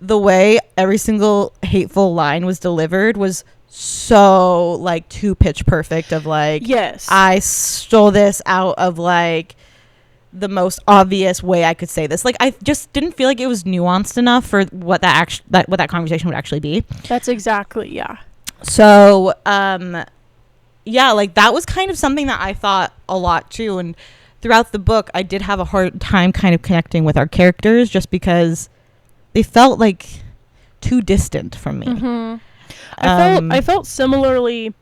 The way every single hateful line was delivered was so like too pitch perfect of like, yes, I stole this out of like the most obvious way I could say this. Like, I just didn't feel like it was nuanced enough for what that conversation would actually be. That's exactly, So, yeah, like that was kind of something that I thought a lot too. And throughout the book, I did have a hard time kind of connecting with our characters just because they felt like too distant from me. Mm-hmm. I felt similarly.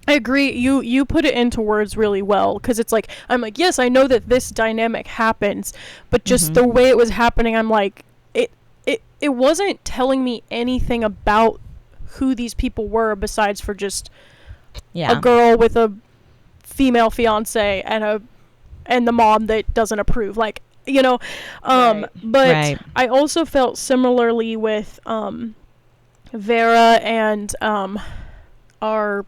I agree. You put it into words really well because it's like, I'm like, yes, I know that this dynamic happens, but just the way it was happening, I'm like, it wasn't telling me anything about who these people were besides for just a girl with a female fiance and the mom that doesn't approve, like, you know. But I also felt similarly with Vera and our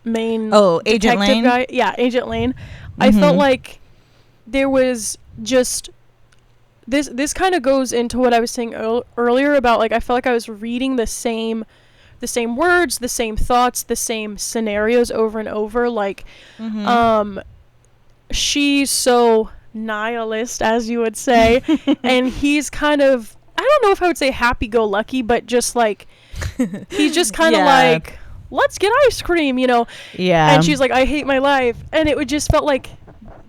main Agent Lane guy. Yeah, Agent Lane. I felt like there was just this kind of goes into what I was saying earlier about, like, I felt like I was reading the same words, the same thoughts, the same scenarios over and over. Like, she's so nihilist, as you would say, and he's kind of, I don't know if I would say happy-go-lucky, but just like, he's just kind of like, let's get ice cream, you know? Yeah. And she's like, I hate my life. And it just felt like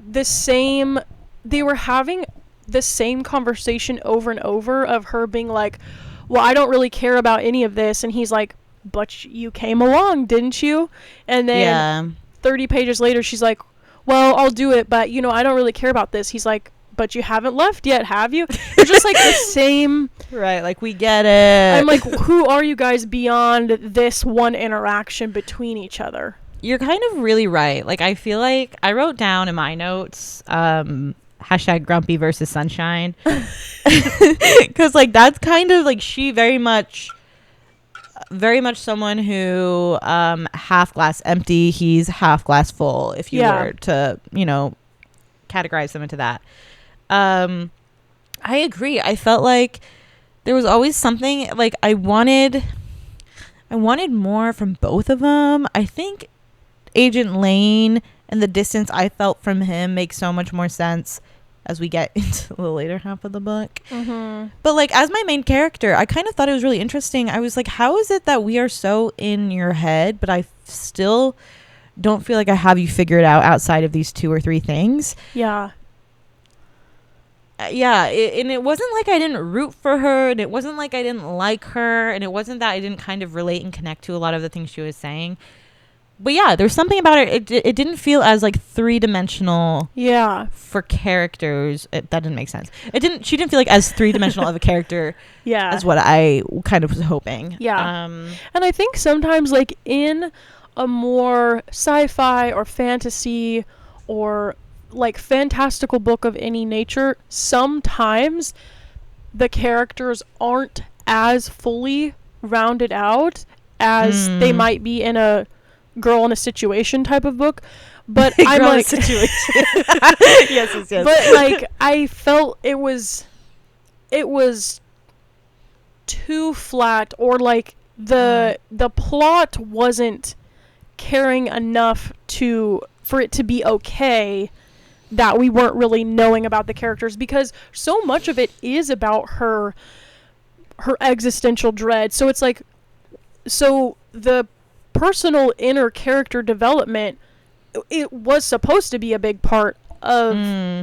they were having the same conversation over and over of her being like, well, I don't really care about any of this. And he's like, but you came along, didn't you? And then 30 pages later, she's like, well, I'll do it, but, you know, I don't really care about this. He's like, but you haven't left yet, have you? It's just like the same. Right, like, we get it. I'm like, who are you guys beyond this one interaction between each other? You're kind of really right. Like, I feel like I wrote down in my notes, hashtag grumpy versus sunshine. Because, like, that's kind of, like, she very much someone who half glass empty, he's half glass full, if you were to, you know, categorize them into that. I agree. I felt like there was always something, like, I wanted more from both of them. I think Agent Lane and the distance I felt from him makes so much more sense as we get into the later half of the book. Mm-hmm. But like as my main character, I kind of thought it was really interesting. I was like, how is it that we are so in your head, but I still don't feel like I have you figured out outside of these 2 or 3 things? Yeah. And it wasn't like I didn't root for her, and it wasn't like I didn't like her, and it wasn't that I didn't kind of relate and connect to a lot of the things she was saying. But yeah, there's something about it. It didn't feel as like 3-dimensional. Yeah. For characters, that didn't make sense. She didn't feel like as 3-dimensional of a character. Yeah. As what I kind of was hoping. Yeah. And I think sometimes like in a more sci-fi or fantasy or like fantastical book of any nature, sometimes the characters aren't as fully rounded out as they might be in a girl in a situation type of book. But I'm like situation. Yes. But like I felt it was too flat, or like the plot wasn't caring enough for it to be okay that we weren't really knowing about the characters, because so much of it is about her existential dread. So it's like, so the personal inner character development, it was supposed to be a big part of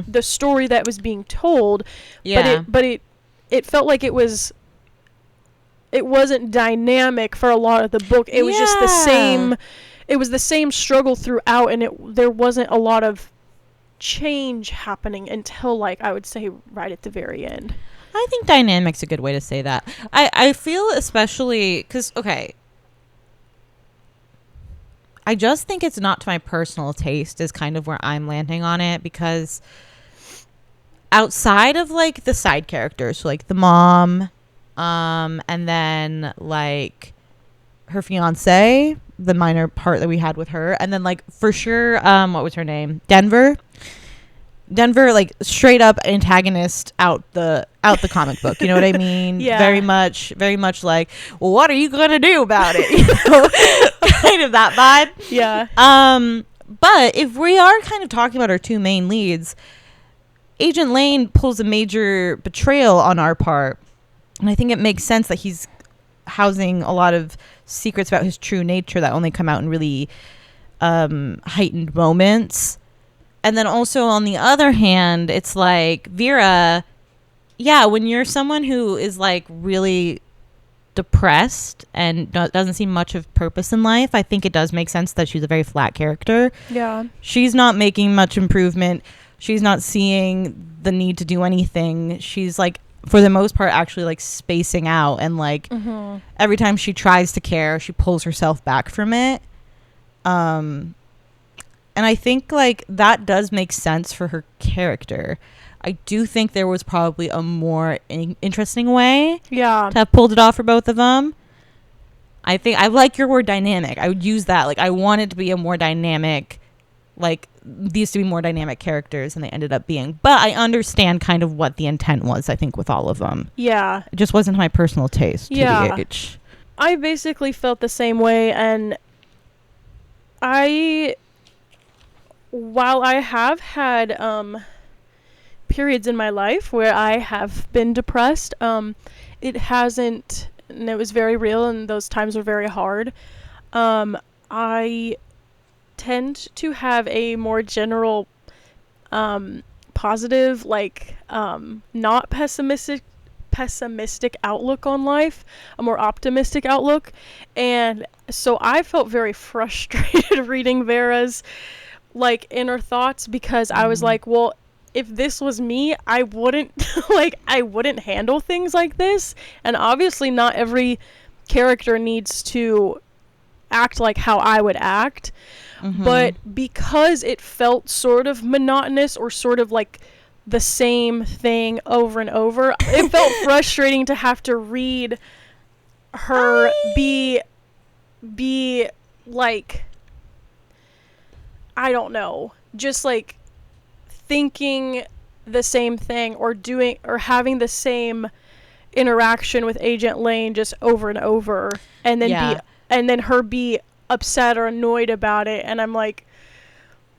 the story that was being told. Yeah. But it felt like it wasn't dynamic for a lot of the book. It was just the same. It was the same struggle throughout, and there wasn't a lot of change happening until, like, I would say right at the very end. I think dynamic's a good way to say that. I feel especially because, okay, I just think it's not to my personal taste is kind of where I'm landing on it, because outside of like the side characters, so like the mom, and then like her fiance, the minor part that we had with her, and then like for sure, what was her name? Denver, like straight up antagonist out the comic book. You know what I mean? Yeah. Very much like, well, what are you gonna do about it? You know, kind of that vibe. Yeah. But if we are kind of talking about our 2 main leads, Agent Lane pulls a major betrayal on our part, and I think it makes sense that he's housing a lot of secrets about his true nature that only come out in really heightened moments. And then also on the other hand, it's like Vera, yeah, when you're someone who is like really depressed and doesn't see much of purpose in life, I think it does make sense that she's a very flat character. Yeah. She's not making much improvement. She's not seeing the need to do anything. She's like, for the most part, actually like spacing out, and like every time she tries to care, she pulls herself back from it. And I think like that does make sense for her character. I do think there was probably a more interesting way to have pulled it off for both of them. I think I like your word dynamic. I would use that. Like, I want it to be a more dynamic, like these to be more dynamic characters than they ended up being. But I understand kind of what the intent was, I think, with all of them. Yeah. It just wasn't my personal taste. Yeah. TBH. I basically felt the same way, and while I have had periods in my life where I have been depressed, it hasn't, and it was very real, and those times were very hard. I tend to have a more general positive, like not pessimistic outlook on life, a more optimistic outlook. And so I felt very frustrated reading Vera's like inner thoughts, because I was like, well, if this was me, I wouldn't I wouldn't handle things like this. And obviously not every character needs to act like how I would act. But because it felt sort of monotonous, or sort of like the same thing over and over, it felt frustrating to have to read her be like, I don't know, just like thinking the same thing, or doing, or having the same interaction with Agent Lane just over and over, and then her be upset or annoyed about it. And I'm like,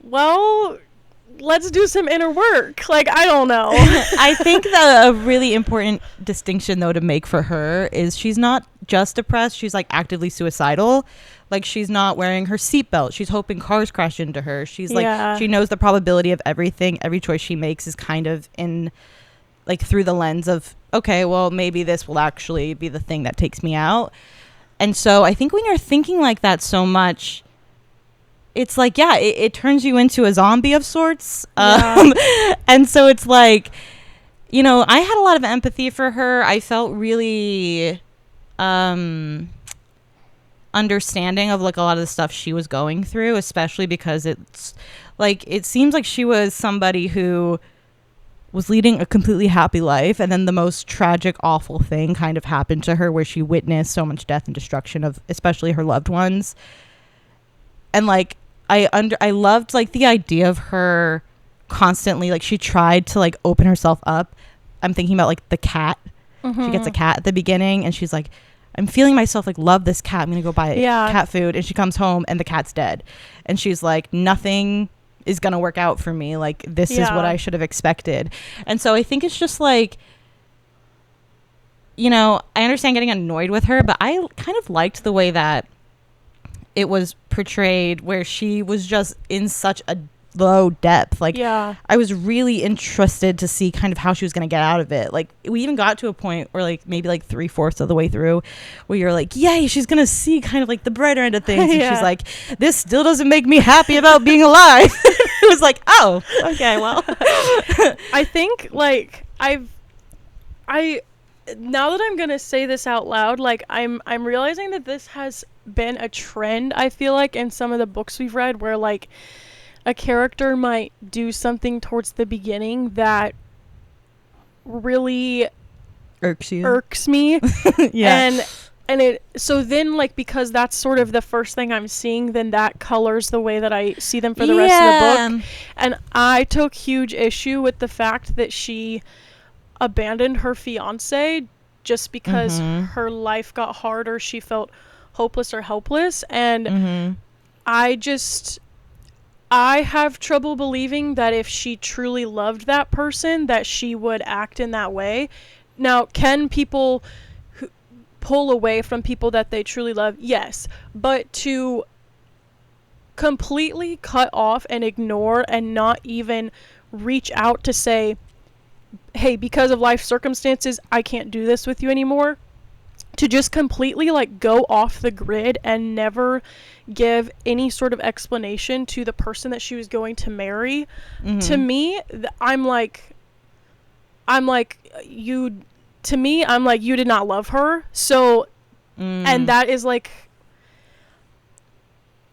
well, let's do some inner work. Like, I don't know. I think that a really important distinction though to make for her is she's not just depressed, she's like actively suicidal. Like, she's not wearing her seatbelt, she's hoping cars crash into her. She's like, she knows the probability of everything, every choice she makes is kind of in like through the lens of, okay, well, maybe this will actually be the thing that takes me out. And so I think when you're thinking like that so much, it's like, yeah, it turns you into a zombie of sorts. Yeah. And so it's like, you know, I had a lot of empathy for her. I felt really understanding of like a lot of the stuff she was going through, especially because it's like, it seems like she was somebody who was leading a completely happy life, and then the most tragic, awful thing kind of happened to her where she witnessed so much death and destruction of especially her loved ones. And like, I loved like the idea of her constantly, like, she tried to like open herself up. I'm thinking about like the cat. She gets a cat at the beginning and she's like, I'm feeling myself like love this cat, I'm gonna go buy cat food. And she comes home and the cat's dead, and she's like, nothing is gonna work out for me, like this is what I should have expected. And so I think it's just like, you know, I understand getting annoyed with her, but I kind of liked the way that it was portrayed, where she was just in such a low depth. Like, I was really interested to see kind of how she was going to get out of it. Like, we even got to a point where like maybe like 3/4 of the way through where you're like, yay, she's going to see kind of like the brighter end of things. And she's like, this still doesn't make me happy about being alive. It was like, oh, okay, well. I think like I now that I'm gonna say this out loud, like I'm realizing that this has been a trend, I feel like, in some of the books we've read, where like a character might do something towards the beginning that really irks me. And it, so then like, because that's sort of the first thing I'm seeing, then that colors the way that I see them for the rest of the book. And I took huge issue with the fact that she abandoned her fiance just because her life got hard, or she felt hopeless or helpless. And I have trouble believing that if she truly loved that person, that she would act in that way. Now, can people pull away from people that they truly love? Yes. But to completely cut off and ignore and not even reach out to say, hey, because of life circumstances, I can't do this with you anymore. To just completely like go off the grid and never give any sort of explanation to the person that she was going to marry. To me, I'm like, you did not love her. So, and that is like,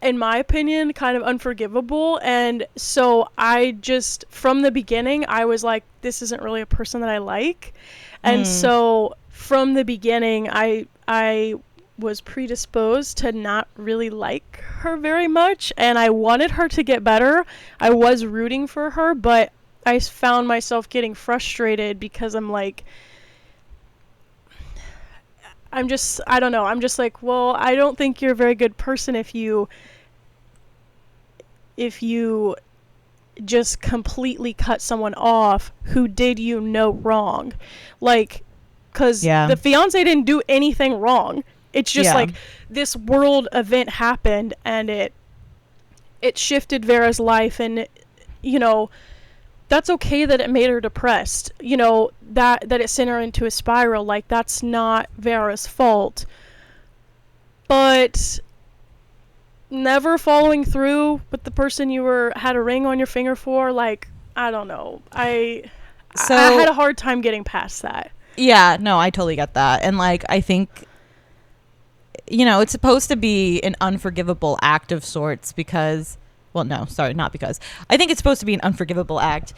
in my opinion, kind of unforgivable. And so I just, from the beginning, I was like, this isn't really a person that I like. And so from the beginning, I was predisposed to not really like her very much, and I wanted her to get better. I was rooting for her, but I found myself getting frustrated because I'm like, I don't know. I'm just like, well, I don't think you're a very good person if you just completely cut someone off who did you no wrong. Like, because the fiance didn't do anything wrong. It's just like this world event happened, and it shifted Vera's life, and you know, that's okay that it made her depressed. You know, that it sent her into a spiral. Like, that's not Vera's fault. But never following through with the person you had a ring on your finger for, like, I don't know. I had a hard time getting past that. Yeah, no, I totally get that. And like, I think, you know, it's supposed to be an unforgivable act of sorts because, well, no, sorry, not because. I think it's supposed to be an unforgivable act.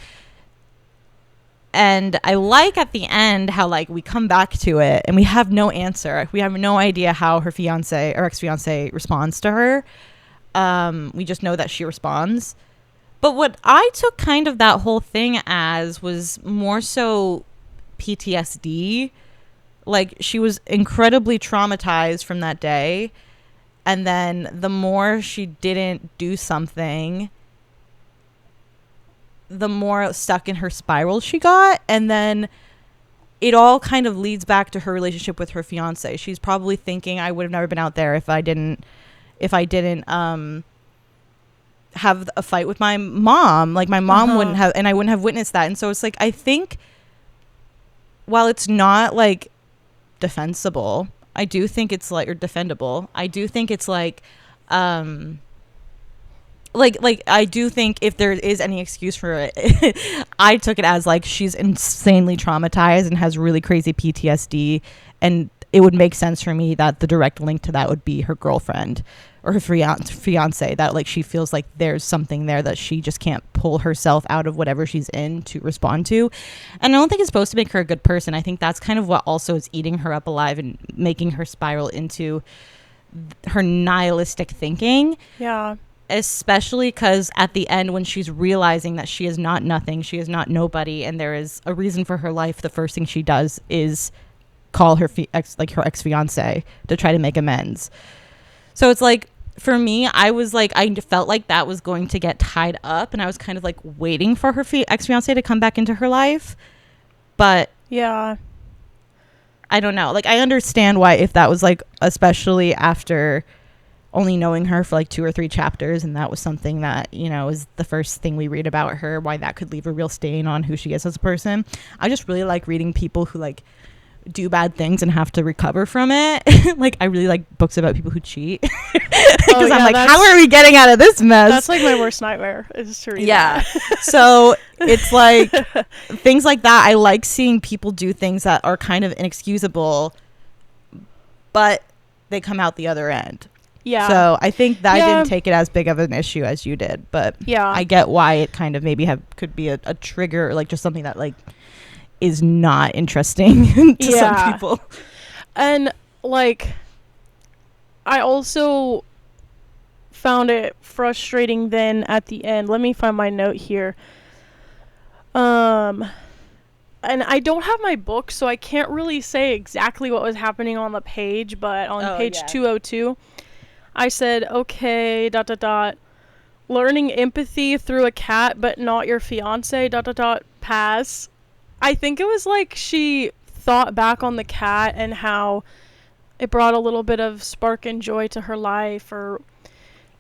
And I like at the end how like we come back to it and we have no answer. We have no idea how her fiance or ex-fiance responds to her. We just know that she responds. But what I took kind of that whole thing as was more so PTSD. Like, she was incredibly traumatized from that day, and then the more she didn't do something, the more stuck in her spiral she got. And then it all kind of leads back to her relationship with her fiance. She's probably thinking, I would have never been out there if I didn't have a fight with my mom. Like, my mom wouldn't have, and I wouldn't have witnessed that. And so it's like, I think while it's not like defensible, I do think it's like, or defendable, I do think it's like I do think if there is any excuse for it, I took it as like she's insanely traumatized and has really crazy PTSD, and it would make sense for me that the direct link to that would be her girlfriend or her fiance, that like she feels like there's something there that she just can't pull herself out of whatever she's in to respond to. And I don't think it's supposed to make her a good person. I think that's kind of what also is eating her up alive and making her spiral into her nihilistic thinking. Yeah. Especially because at the end, when she's realizing that she is not nothing, she is not nobody, and there is a reason for her life, the first thing she does is call her ex-fiance to try to make amends. So it's like, for me, I felt like that was going to get tied up, and I was kind of like waiting for her ex-fiance to come back into her life. But yeah, I don't know. Like, I understand why, if that was like, especially after only knowing her for like 2 or 3 chapters, and that was something that, you know, is the first thing we read about her, why that could leave a real stain on who she is as a person. I just really like reading people who like do bad things and have to recover from it. Like, I really like books about people who cheat, because I'm like, how are we getting out of this mess? That's like my worst nightmare, is to read that. Yeah. So it's like things like that. I like seeing people do things that are kind of inexcusable, but they come out the other end. Yeah. So I think that I didn't take it as big of an issue as you did, but yeah, I get why it kind of maybe could be a trigger, or like just something that like is not interesting to some people. And like, I also found it frustrating then at the end. Let me find my note here. And I don't have my book, so I can't really say exactly what was happening on the page, but on page 202, I said, okay, ... learning empathy through a cat, but not your fiance, ... pass. I think it was like she thought back on the cat and how it brought a little bit of spark and joy to her life,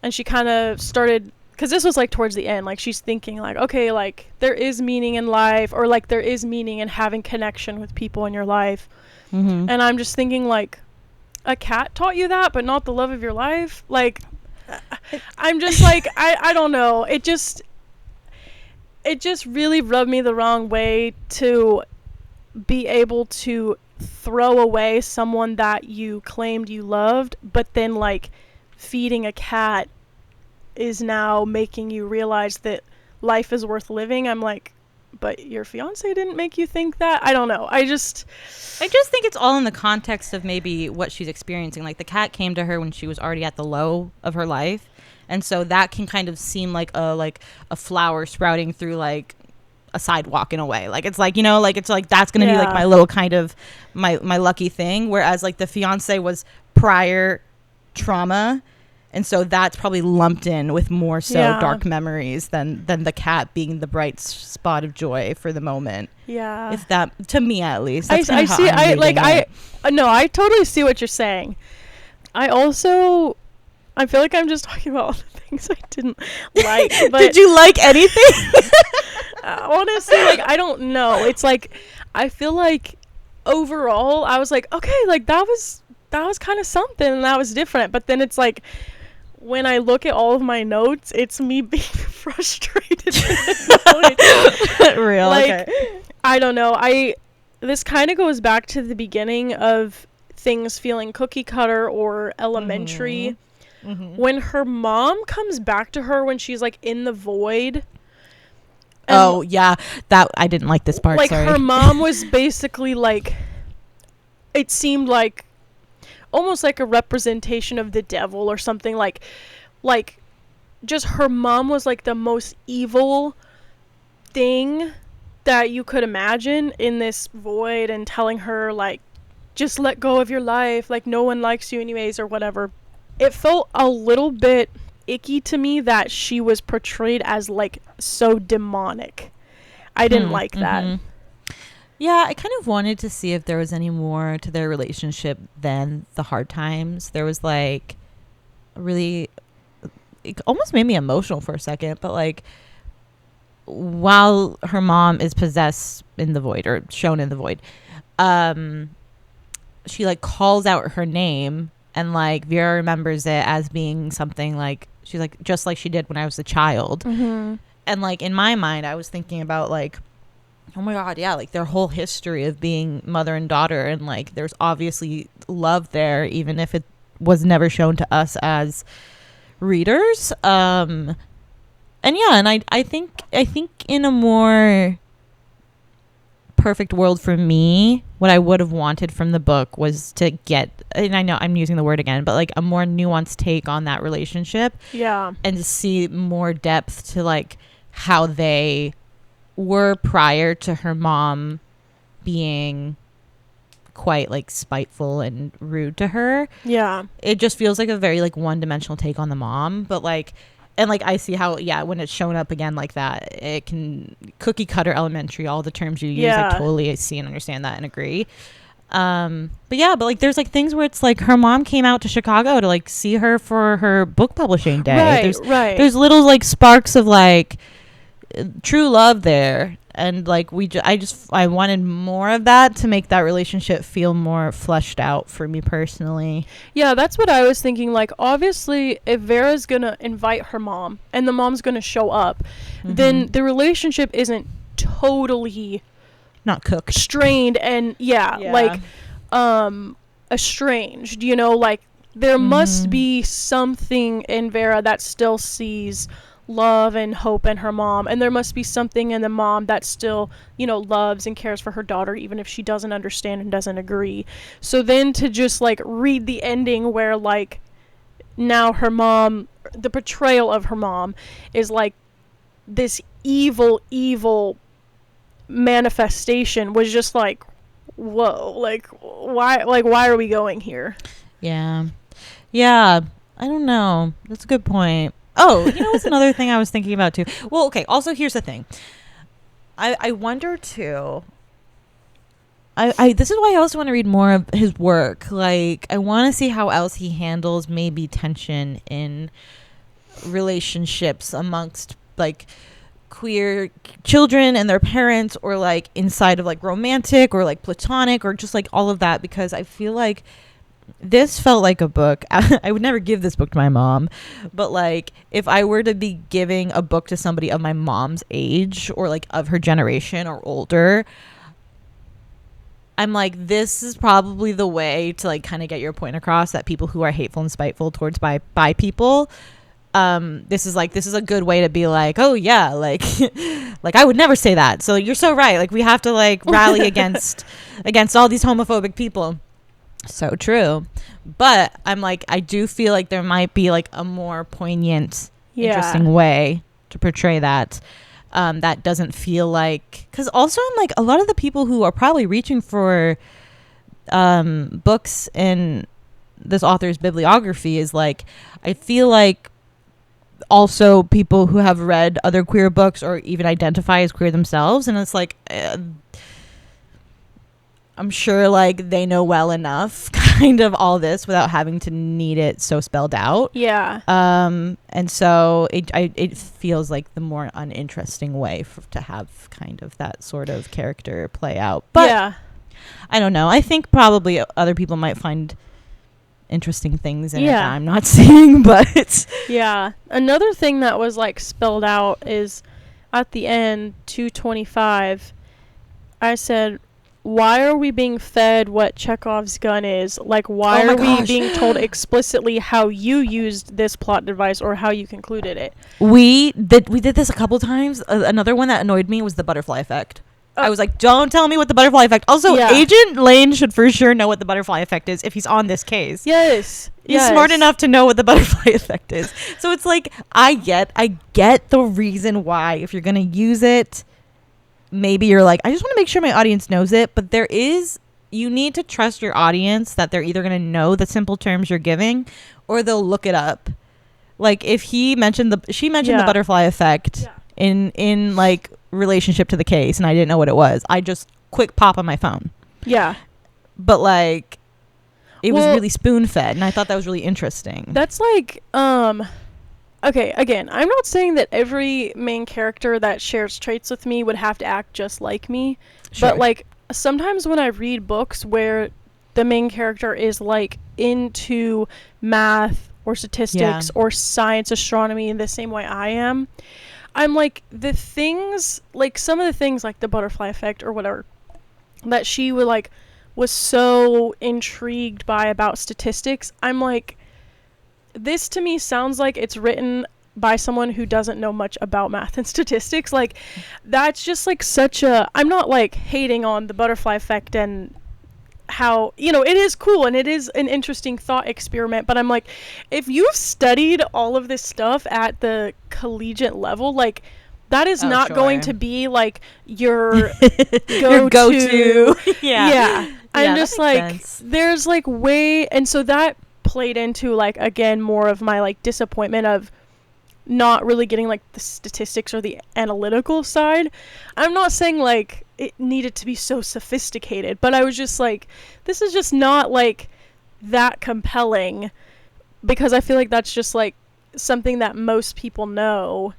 and she kind of started, because this was like towards the end, like she's thinking like, okay, like there is meaning in life, or like there is meaning in having connection with people in your life. Mm-hmm. And I'm just thinking like, a cat taught you that, but not the love of your life? Like, I'm just like, I don't know. It just really rubbed me the wrong way to be able to throw away someone that you claimed you loved, but then like feeding a cat is now making you realize that life is worth living. I'm like, but your fiance didn't make you think that? I don't know. I just think it's all in the context of maybe what she's experiencing. Like, the cat came to her when she was already at the low of her life, and so that can kind of seem like a flower sprouting through like a sidewalk in a way. Like, it's like, you know, like it's like that's gonna be like my little kind of my lucky thing. Whereas like the fiance was prior trauma. And so that's probably lumped in with more so dark memories than the cat being the bright spot of joy for the moment. Yeah. If that, to me at least. I see. I totally see what you're saying. I feel like I'm just talking about all the things I didn't like. But did you like anything? Honestly, like, I don't know. It's like, I feel like overall I was like, okay, like that was kind of something, and that was different. But then it's like, when I look at all of my notes, it's me being frustrated. Real, like, okay. I don't know. This kind of goes back to the beginning of things feeling cookie cutter or elementary. Mm-hmm. When her mom comes back to her when she's like in the void. Oh yeah, that I didn't like this part. Like, sorry. Her mom was basically like, it seemed like almost like a representation of the devil or something. Like just her mom was like the most evil thing that you could imagine in this void, and telling her like, just let go of your life, like no one likes you anyways or whatever. It felt a little bit icky to me that she was portrayed as like so demonic. I didn't like that. Mm-hmm. Yeah, I kind of wanted to see if there was any more to their relationship than the hard times. There was like really, it almost made me emotional for a second, but like while her mom is possessed in the void or shown in the void, she like calls out her name, and like Vera remembers it as being something like, she's like, just like she did when I was a child. Mm-hmm. And like in my mind I was thinking about like, oh my god, yeah, like their whole history of being mother and daughter, and like there's obviously love there even if it was never shown to us as readers. And yeah, and I think in a more perfect world for me, what I would have wanted from the book was to get, and I know I'm using the word again, but like a more nuanced take on that relationship. Yeah. And to see more depth to like how they were prior to her mom being quite like spiteful and rude to her. Yeah. It just feels like a very like one-dimensional take on the mom, but like, and like I see how, yeah, when it's shown up again like that, it can cookie cutter elementary, all the terms you use, Yeah. I totally see and understand that and agree. But yeah, but like there's like things where it's like her mom came out to Chicago to like see her for her book publishing day. Right. There's little like sparks of like true love there, and like I wanted more of that to make that relationship feel more fleshed out for me personally. Yeah, that's what I was thinking. Like, obviously, if Vera's gonna invite her mom and the mom's gonna show up, then the relationship isn't totally not cooked, strained, and like estranged, you know, like there must be something in Vera that still sees love and hope in her mom, and there must be something in the mom that still, you know, loves and cares for her daughter even if she doesn't understand and doesn't agree. So then to just like read the ending where like now her mom, the portrayal of her mom is like this evil manifestation, was just like, whoa, like why are we going here? Yeah I don't know, that's a good point. Oh, you know what's another thing I was thinking about too? Well, okay, also here's the thing. I wonder too, I this is why I also want to read more of his work. Like I want to see how else he handles maybe tension in relationships amongst like queer children and their parents, or like inside of like romantic or like platonic or just like all of that, because I feel like this felt like a book. I would never give this book to my mom, but like if I were to be giving a book to somebody of my mom's age or like of her generation or older, I'm like, this is probably the way to like kind of get your point across, that people who are hateful and spiteful towards bi people, this is a good way to be like, oh yeah, like like I would never say that, so you're so right, like we have to like rally against all these homophobic people. So true. But I'm like, I do feel like there might be like a more poignant, interesting way to portray that, that doesn't feel like, because also I'm like, a lot of the people who are probably reaching for books in this author's bibliography is like, I feel like also people who have read other queer books or even identify as queer themselves, and it's like I'm sure like they know well enough kind of all this without having to need it so spelled out. Yeah. And so it feels like the more uninteresting way to have kind of that sort of character play out. But yeah, I don't know. I think probably other people might find interesting things in it that I'm not seeing, but yeah. Another thing that was like spelled out is at the end, 225, I said, why are we being fed what Chekhov's gun is? Like, why are we being told explicitly how you used this plot device or how you concluded it? We did this a couple times. Another one that annoyed me was the butterfly effect. I was like, don't tell me what the butterfly effect. Also, Agent Lane should for sure know what the butterfly effect is if he's on this case. Yes. He's smart enough to know what the butterfly effect is. So it's like, I get the reason why, if you're going to use it, maybe you're like, I just want to make sure my audience knows it. But you need to trust your audience that they're either going to know the simple terms you're giving or they'll look it up. Like if she mentioned the butterfly effect in like relationship to the case, and I didn't know what it was, I just quick pop on my phone. Yeah. But like it was really spoon fed, and I thought that was really interesting. That's like okay, again, I'm not saying that every main character that shares traits with me would have to act just like me. Sure. But like sometimes when I read books where the main character is like into math or statistics or science, astronomy in the same way I am, I'm like, the things, like some of the things like the butterfly effect or whatever that she would like was so intrigued by about statistics, I'm like, this to me sounds like it's written by someone who doesn't know much about math and statistics. Like, that's just like such a, I'm not like hating on the butterfly effect and how, you know, it is cool and it is an interesting thought experiment, but I'm like, if you've studied all of this stuff at the collegiate level, like, that is not going to be like your go-to. Yeah. I'm just like, there's like way, and so that played into like, again, more of my like disappointment of not really getting like the statistics or the analytical side. I'm not saying like it needed to be so sophisticated, but I was just like, this is just not like that compelling, because I feel like that's just like something that most people know.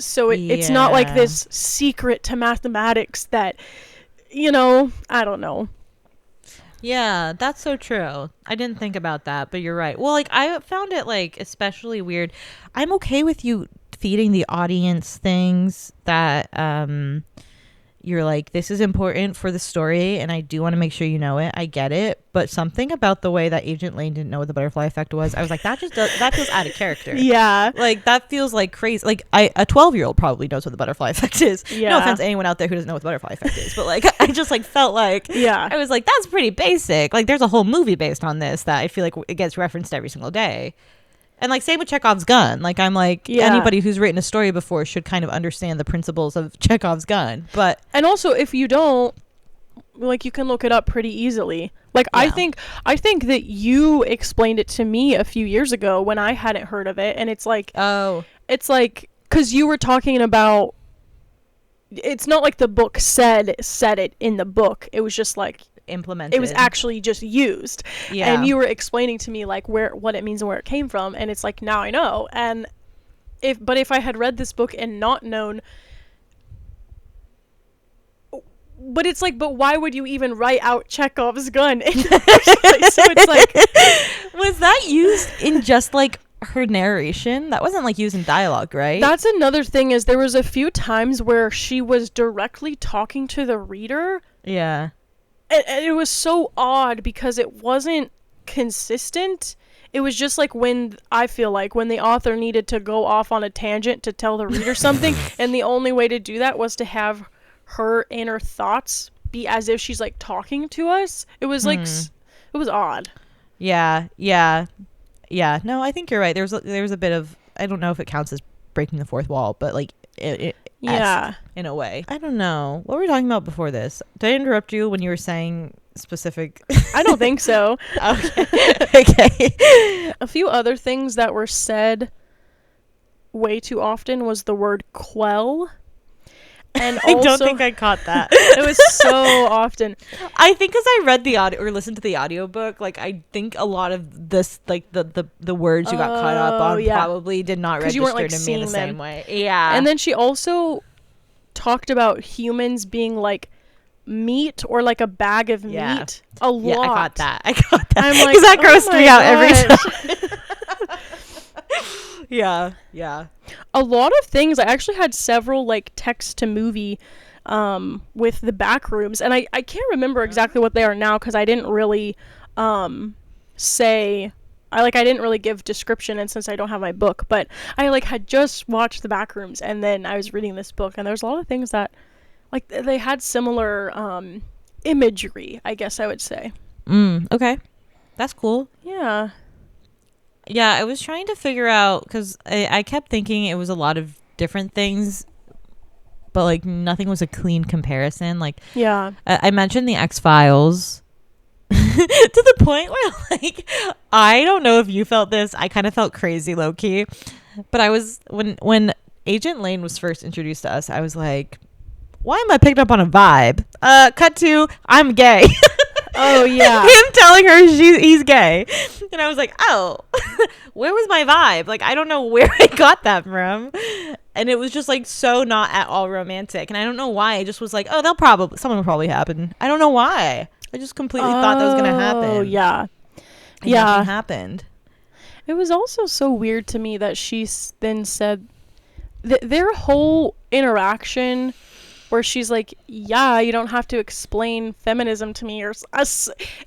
So it's not like this secret to mathematics that, you know, I don't know. Yeah, that's so true. I didn't think about that, but you're right. Well, like I found it like especially weird. I'm okay with you feeding the audience things that you're like, this is important for the story and I do want to make sure you know it. I get it. But something about the way that Agent Lane didn't know what the butterfly effect was, I was like, that feels out of character. Yeah. Like that feels like crazy. Like a 12-year-old probably knows what the butterfly effect is. Yeah. No offense to anyone out there who doesn't know what the butterfly effect is. But like I just like felt like I was like, that's pretty basic. Like there's a whole movie based on this that I feel like it gets referenced every single day. And like same with Chekhov's gun. Like I'm like, anybody who's written a story before should kind of understand the principles of Chekhov's gun. But and also if you don't, like you can look it up pretty easily. Like I think that you explained it to me a few years ago when I hadn't heard of it, and it's like, it's like, because you were talking about, it's not like the book said it in the book. It was just like implemented. It was actually just used. Yeah. And you were explaining to me like what it means and where it came from, and it's like, now I know. And if I had read this book and not known, but it's like, but why would you even write out Chekhov's gun in the first place? So it's like, was that used in just like her narration? That wasn't like used in dialogue, right? That's another thing, is there was a few times where she was directly talking to the reader. Yeah. And it was so odd because it wasn't consistent. It was just like I feel like when the author needed to go off on a tangent to tell the reader something, and the only way to do that was to have her inner thoughts be as if she's like talking to us. It was like, it was odd. Yeah. No, I think you're right. There was a bit of, I don't know if it counts as breaking the fourth wall, but like it in a way. I don't know. What were we talking about before this? Did I interrupt you when you were saying specific? I don't think so. Okay. A few other things that were said way too often was the word quell. And I don't think I caught that. It was so often. I think as I read the audio or listened to the audiobook, like I think a lot of this, like the words you got caught up on probably did not register weren't, like, to me in the them. same way. Yeah. And then she also talked about humans being like meat or like a bag of meat a lot. Yeah, I got that. I'm like, because that grossed me out every time. Yeah. A lot of things. I actually had several like text to movie with the back rooms, and I can't remember exactly what they are now because I didn't really say, I didn't really give description, and since I don't have my book, but I like had just watched the back rooms and then I was reading this book, and there's a lot of things that like they had similar imagery, I guess I would say. Okay, that's cool. Yeah, I was trying to figure out, because I kept thinking it was a lot of different things, but like nothing was a clean comparison. Like, I mentioned the X-Files. to the point where, like, I don't know if you felt this. I kind of felt crazy low key, but I was when Agent Lane was first introduced to us, I was like, why am I picked up on a vibe? Cut to, I'm gay. Oh yeah. Him telling her he's gay. And I was like, oh, where was my vibe? Like, I don't know where I got that from. And it was just like so not at all romantic. And I don't know why. I just was like, oh, something will probably happen. I don't know why. I just completely thought that was gonna happen. Oh yeah. And Yeah. nothing happened. It was also so weird to me that she then said their whole interaction where she's like, yeah, you don't have to explain feminism to me or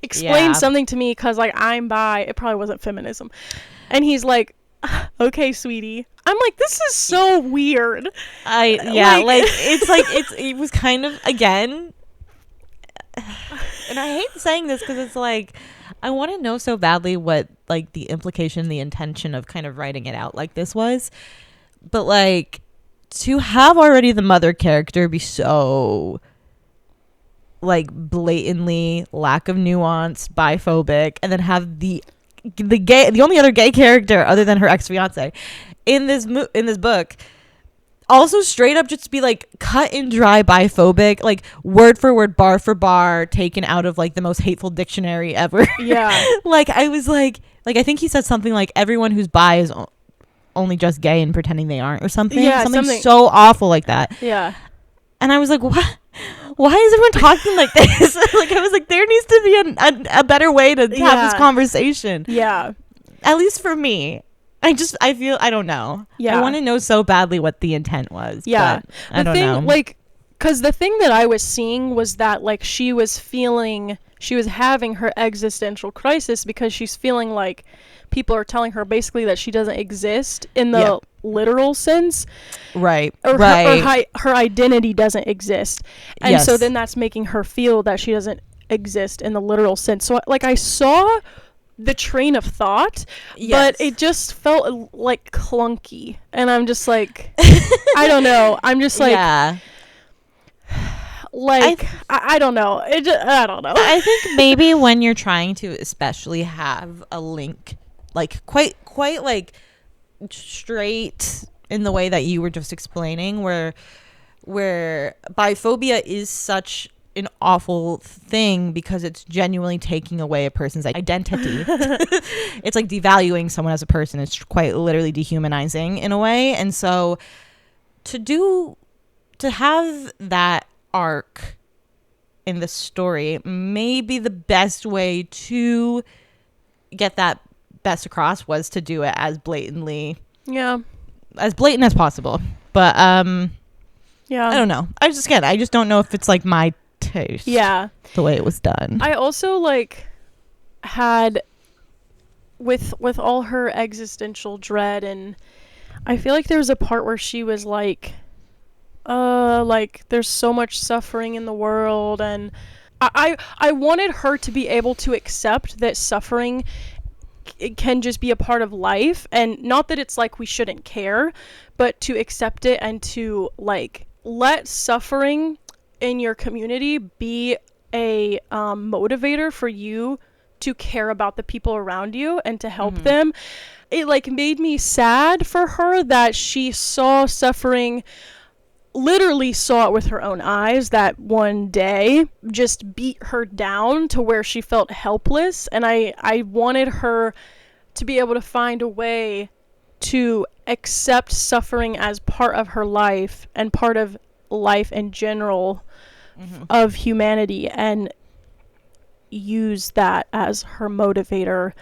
explain something to me because, like, I'm bi. It probably wasn't feminism. And he's like, okay, sweetie. I'm like, this is so weird. It was kind of, again, and I hate saying this because it's like, I want to know so badly what, like, the implication, the intention of kind of writing it out like this was. But, like, to have already the mother character be so, like, blatantly lack of nuance, biphobic, and then have the only other gay character other than her ex-fiance in this book also straight up just be like cut and dry biphobic, like word for word, bar for bar, taken out of like the most hateful dictionary ever. Yeah. Like, I was like I think he said something like everyone who's bi is only just gay and pretending they aren't, or something. Yeah, something so awful like that. Yeah. And I was like, what? Why is everyone talking like this? Like, I was like, there needs to be a better way to have this conversation. Yeah. At least for me. I feel, I don't know. Yeah. I want to know so badly what the intent was. Yeah. But I don't know. Like, because the thing that I was seeing was that, like, she was having her existential crisis because she's feeling like people are telling her basically that she doesn't exist in the literal sense. Right. Or right. her identity doesn't exist. And so then that's making her feel that she doesn't exist in the literal sense. So, like, I saw the train of thought, but it just felt like clunky. And I'm just like, I don't know. I'm just like, like, I don't know. I don't know. I think maybe when you're trying to especially have a link, like quite like straight in the way that you were just explaining, where biphobia is such an awful thing because it's genuinely taking away a person's identity. It's like devaluing someone as a person. It's quite literally dehumanizing in a way. And so to have that arc in the story may be the best way to get that best across was to do it as blatant as possible. But I don't know. I just don't know if it's like my taste. Yeah. The way it was done. I also like had with all her existential dread, and I feel like there was a part where she was like there's so much suffering in the world, and I wanted her to be able to accept that suffering it can just be a part of life, and not that it's like we shouldn't care, but to accept it and to like let suffering in your community be a motivator for you to care about the people around you and to help them. It like made me sad for her that she saw suffering, literally saw it with her own eyes, that one day just beat her down to where she felt helpless. And I wanted her to be able to find a way to accept suffering as part of her life and part of life in general of humanity, and use that as her motivator.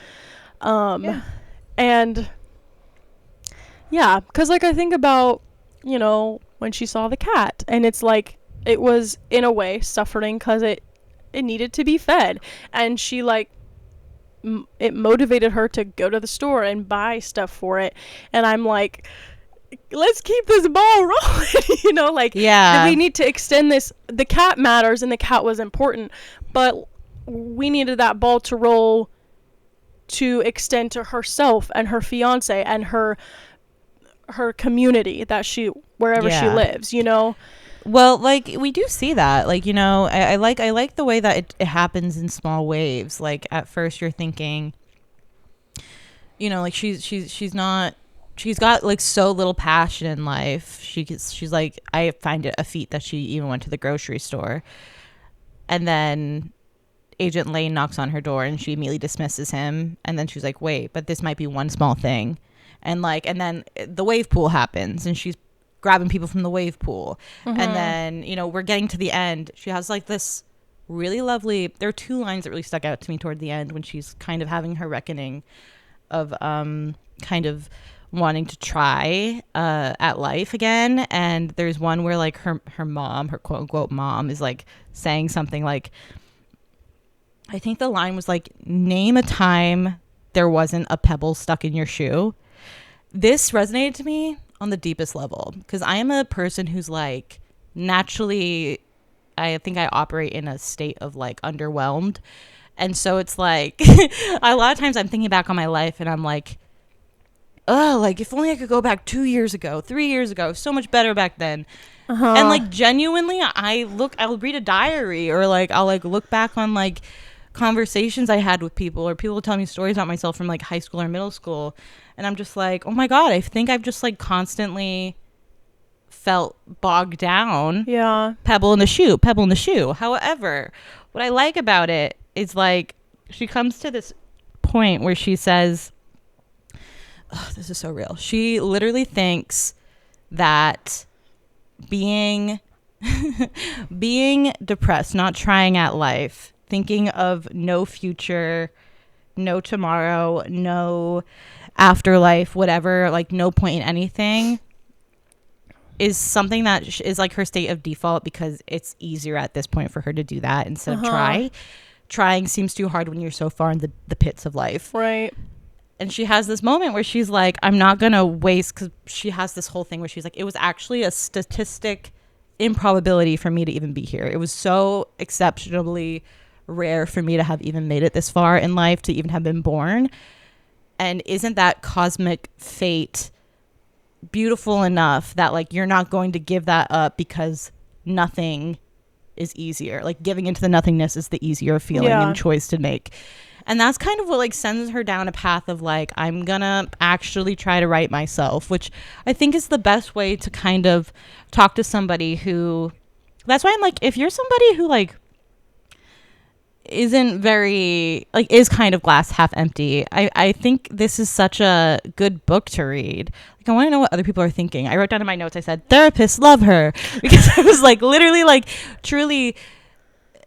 And because like I think about, when she saw the cat, and it's like it was in a way suffering because it needed to be fed, and she like it motivated her to go to the store and buy stuff for it. And I'm like, let's keep this ball rolling. We need to extend this. The cat matters and the cat was important, but we needed that ball to roll to extend to herself and her fiance and her community that wherever she lives, Well, like we do see that, like, you know, I like the way that it happens in small waves. Like at first you're thinking, you know, like she's not, she's got like so little passion in life. She's like, I find it a feat that she even went to the grocery store. And then Agent Lane knocks on her door and she immediately dismisses him. And then she's like, wait, but this might be one small thing. And like, and then the wave pool happens and she's grabbing people from the wave pool. And then, you know, we're getting to the end. She has like this really lovely, there are two lines that really stuck out to me toward the end when she's kind of having her reckoning of kind of wanting to try at life again. And there's one where like her mom, her quote unquote mom, is like saying something like, I think the line was like, name a time there wasn't a pebble stuck in your shoe. This resonated to me on the deepest level because I am a person who's like naturally, I think I operate in a state of like underwhelmed. And so it's like a lot of times I'm thinking back on my life and I'm like, oh, like if only I could go back 2 years ago, 3 years ago, so much better back then. And like genuinely I'll read a diary or like I'll like look back on like conversations I had with people or people tell me stories about myself from like high school or middle school. And I'm just like, oh my God, I think I've just like constantly felt bogged down. Yeah. Pebble in the shoe. However, what I like about it is like she comes to this point where she says, oh, this is so real. She literally thinks that being depressed, not trying at life, thinking of no future, no tomorrow, no afterlife, whatever, like no point in anything, is something that is like her state of default because it's easier at this point for her to do that instead of trying seems too hard when you're so far in the pits of life. Right. And she has this moment where she's like, I'm not going to waste, because she has this whole thing where she's like, it was actually a statistic improbability for me to even be here. It was so exceptionally rare for me to have even made it this far in life, to even have been born. And isn't that cosmic fate beautiful enough that like you're not going to give that up because nothing is easier? Like giving into the nothingness is the easier feeling and choice to make. And that's kind of what like sends her down a path of like, I'm gonna actually try to write myself, which I think is the best way to kind of talk to somebody who, that's why I'm like, if you're somebody who like isn't very like, is kind of glass half empty, I think this is such a good book to read. Like I want to know what other people are thinking. I wrote down in my notes, I said therapists love her, because I was like literally like truly,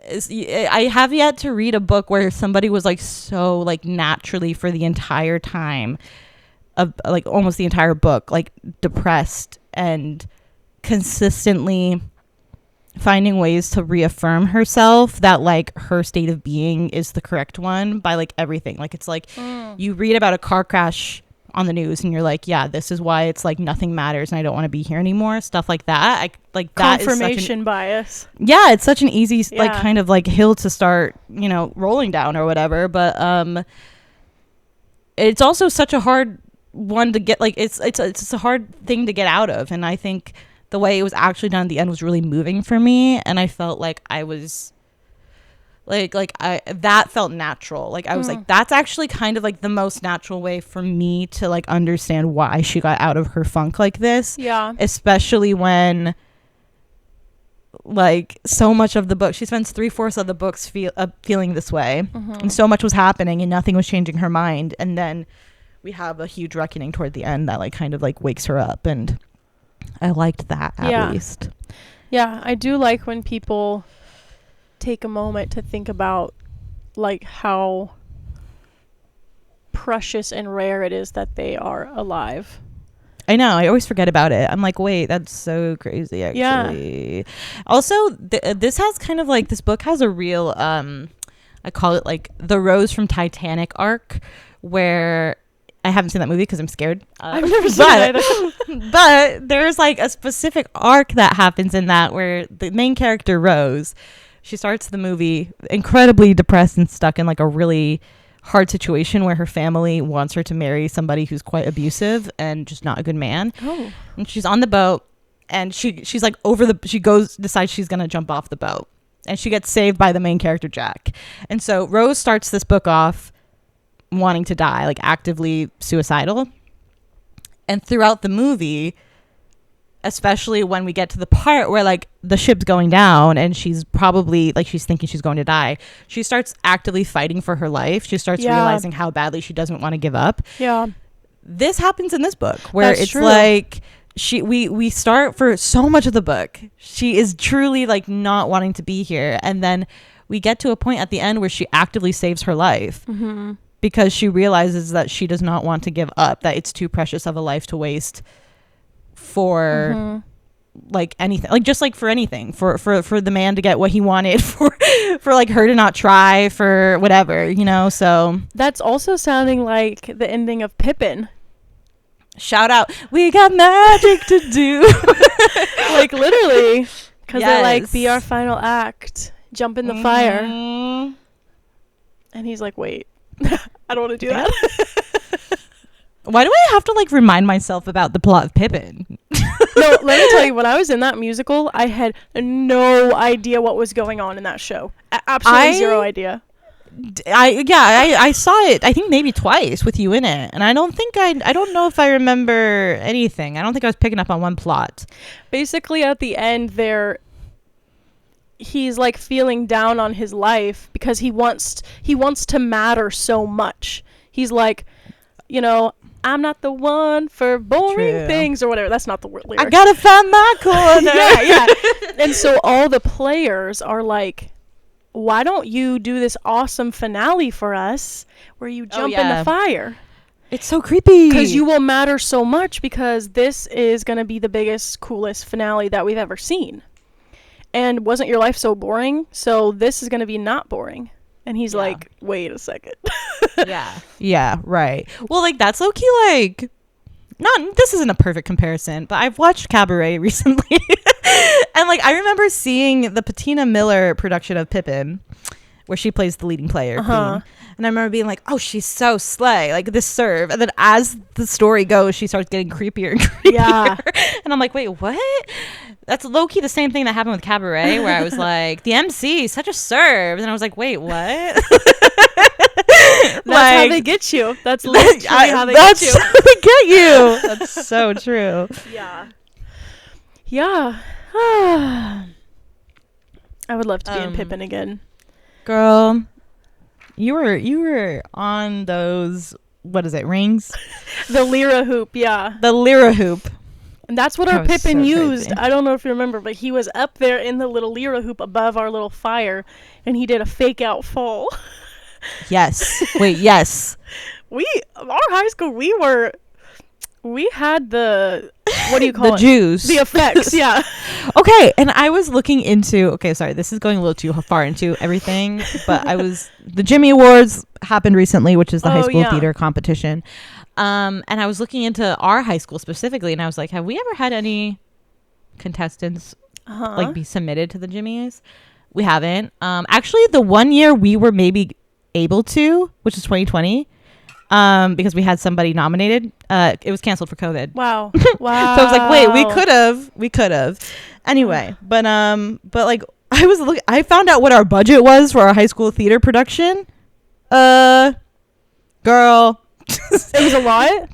I have yet to read a book where somebody was like so like naturally for the entire time of like almost the entire book like depressed and consistently finding ways to reaffirm herself that like her state of being is the correct one by like everything. Like it's like you read about a car crash on the news and you're like, yeah, this is why it's like nothing matters and I don't want to be here anymore, stuff like that. I like that confirmation bias. Yeah, it's such an easy like kind of like hill to start, you know, rolling down or whatever, but it's also such a hard one to get, like it's a hard thing to get out of. And I think the way it was actually done at the end was really moving for me, and I felt like I was like I that felt natural. Like I was like, that's actually kind of like the most natural way for me to like understand why she got out of her funk like this. Yeah. Especially when like so much of the book, she spends 3/4 of the books feeling this way, and so much was happening and nothing was changing her mind, and then we have a huge reckoning toward the end that like kind of like wakes her up, and I liked that at least. Yeah, I do like when people take a moment to think about like how precious and rare it is that they are alive. I know, I always forget about it. I'm like, wait, that's so crazy actually. Yeah. Also, this has kind of like, this book has a real I call it like the Rose from Titanic arc, where I haven't seen that movie because I'm scared. I've never seen it either. But there's like a specific arc that happens in that where the main character, Rose, she starts the movie incredibly depressed and stuck in like a really hard situation where her family wants her to marry somebody who's quite abusive and just not a good man. Oh. And she's on the boat and she's like she decides she's gonna jump off the boat, and she gets saved by the main character Jack. And so Rose starts this book off wanting to die, like actively suicidal. And throughout the movie, especially when we get to the part where like the ship's going down and she's probably like she's thinking she's going to die, she starts actively fighting for her life. She starts realizing how badly she doesn't want to give up. Yeah. This happens in this book where That's it's true. like we start for so much of the book. She is truly like not wanting to be here, and then we get to a point at the end where she actively saves her life. Mm-hmm. Because she realizes that she does not want to give up, that it's too precious of a life to waste for like anything, like just like for anything, for the man to get what he wanted, for like her to not try, for whatever, you know. So That's also sounding like the ending of Pippin. shout out, we got magic to do. Like literally, because they're like, Yes. be our final act, jump in the fire. Mhm. And he's like, wait, I don't want to do that. Why do I have to like remind myself about the plot of Pippin? No, let me tell you, when I was in that musical, I had no idea what was going on in that show. Absolutely zero idea. I saw it, I think maybe twice with you in it, and I don't know if I remember anything. I don't think I was picking up on one plot. Basically, at the end, he's like feeling down on his life because he wants to matter so much. He's like, you know, I'm not the one for boring True. things or whatever. That's not the word lyric. I gotta find my corner. yeah. And so all the players are like, why don't you do this awesome finale for us where you jump in the fire? It's so creepy. Because you will matter so much, because this is going to be the biggest, coolest finale that we've ever seen. And wasn't your life so boring? So this is going to be not boring. And he's like, wait a second. Yeah, right. Well, like, that's low-key, like, this isn't a perfect comparison, but I've watched Cabaret recently. And, like, I remember seeing the Patina Miller production of Pippin, where she plays the leading player, Queen. And I remember being like, oh, she's so slay, like this serve. And then as the story goes, she starts getting creepier and creepier. Yeah. And I'm like, wait, what? That's low-key the same thing that happened with Cabaret, where I was like, the MC, such a serve. And I was like, wait, what? That's how they get you. That's literally how they get you. That's how they get you. That's so true. Yeah. I would love to be in Pippin again. Girl, you were on those, what is it, rings? The Lyra hoop, yeah. The Lyra hoop. And that's what our Pippin used. Crazy. I don't know if you remember, but he was up there in the little Lyra hoop above our little fire, and he did a fake out fall. Yes. Wait, yes. Our high school, we had the, what do you call it? The juice. The effects, yeah. Okay, and I was looking into, sorry, this is going a little too far into everything, but the Jimmy Awards happened recently, which is the high school theater competition. And I was looking into our high school specifically, and I was like, have we ever had any contestants like be submitted to the Jimmys? We haven't. Actually, the one year we were maybe able to, which is 2020, because we had somebody nominated. It was canceled for COVID. Wow. So I was like, wait, we could have. Anyway, but like I found out what our budget was for our high school theater production. Girl. It was a lot?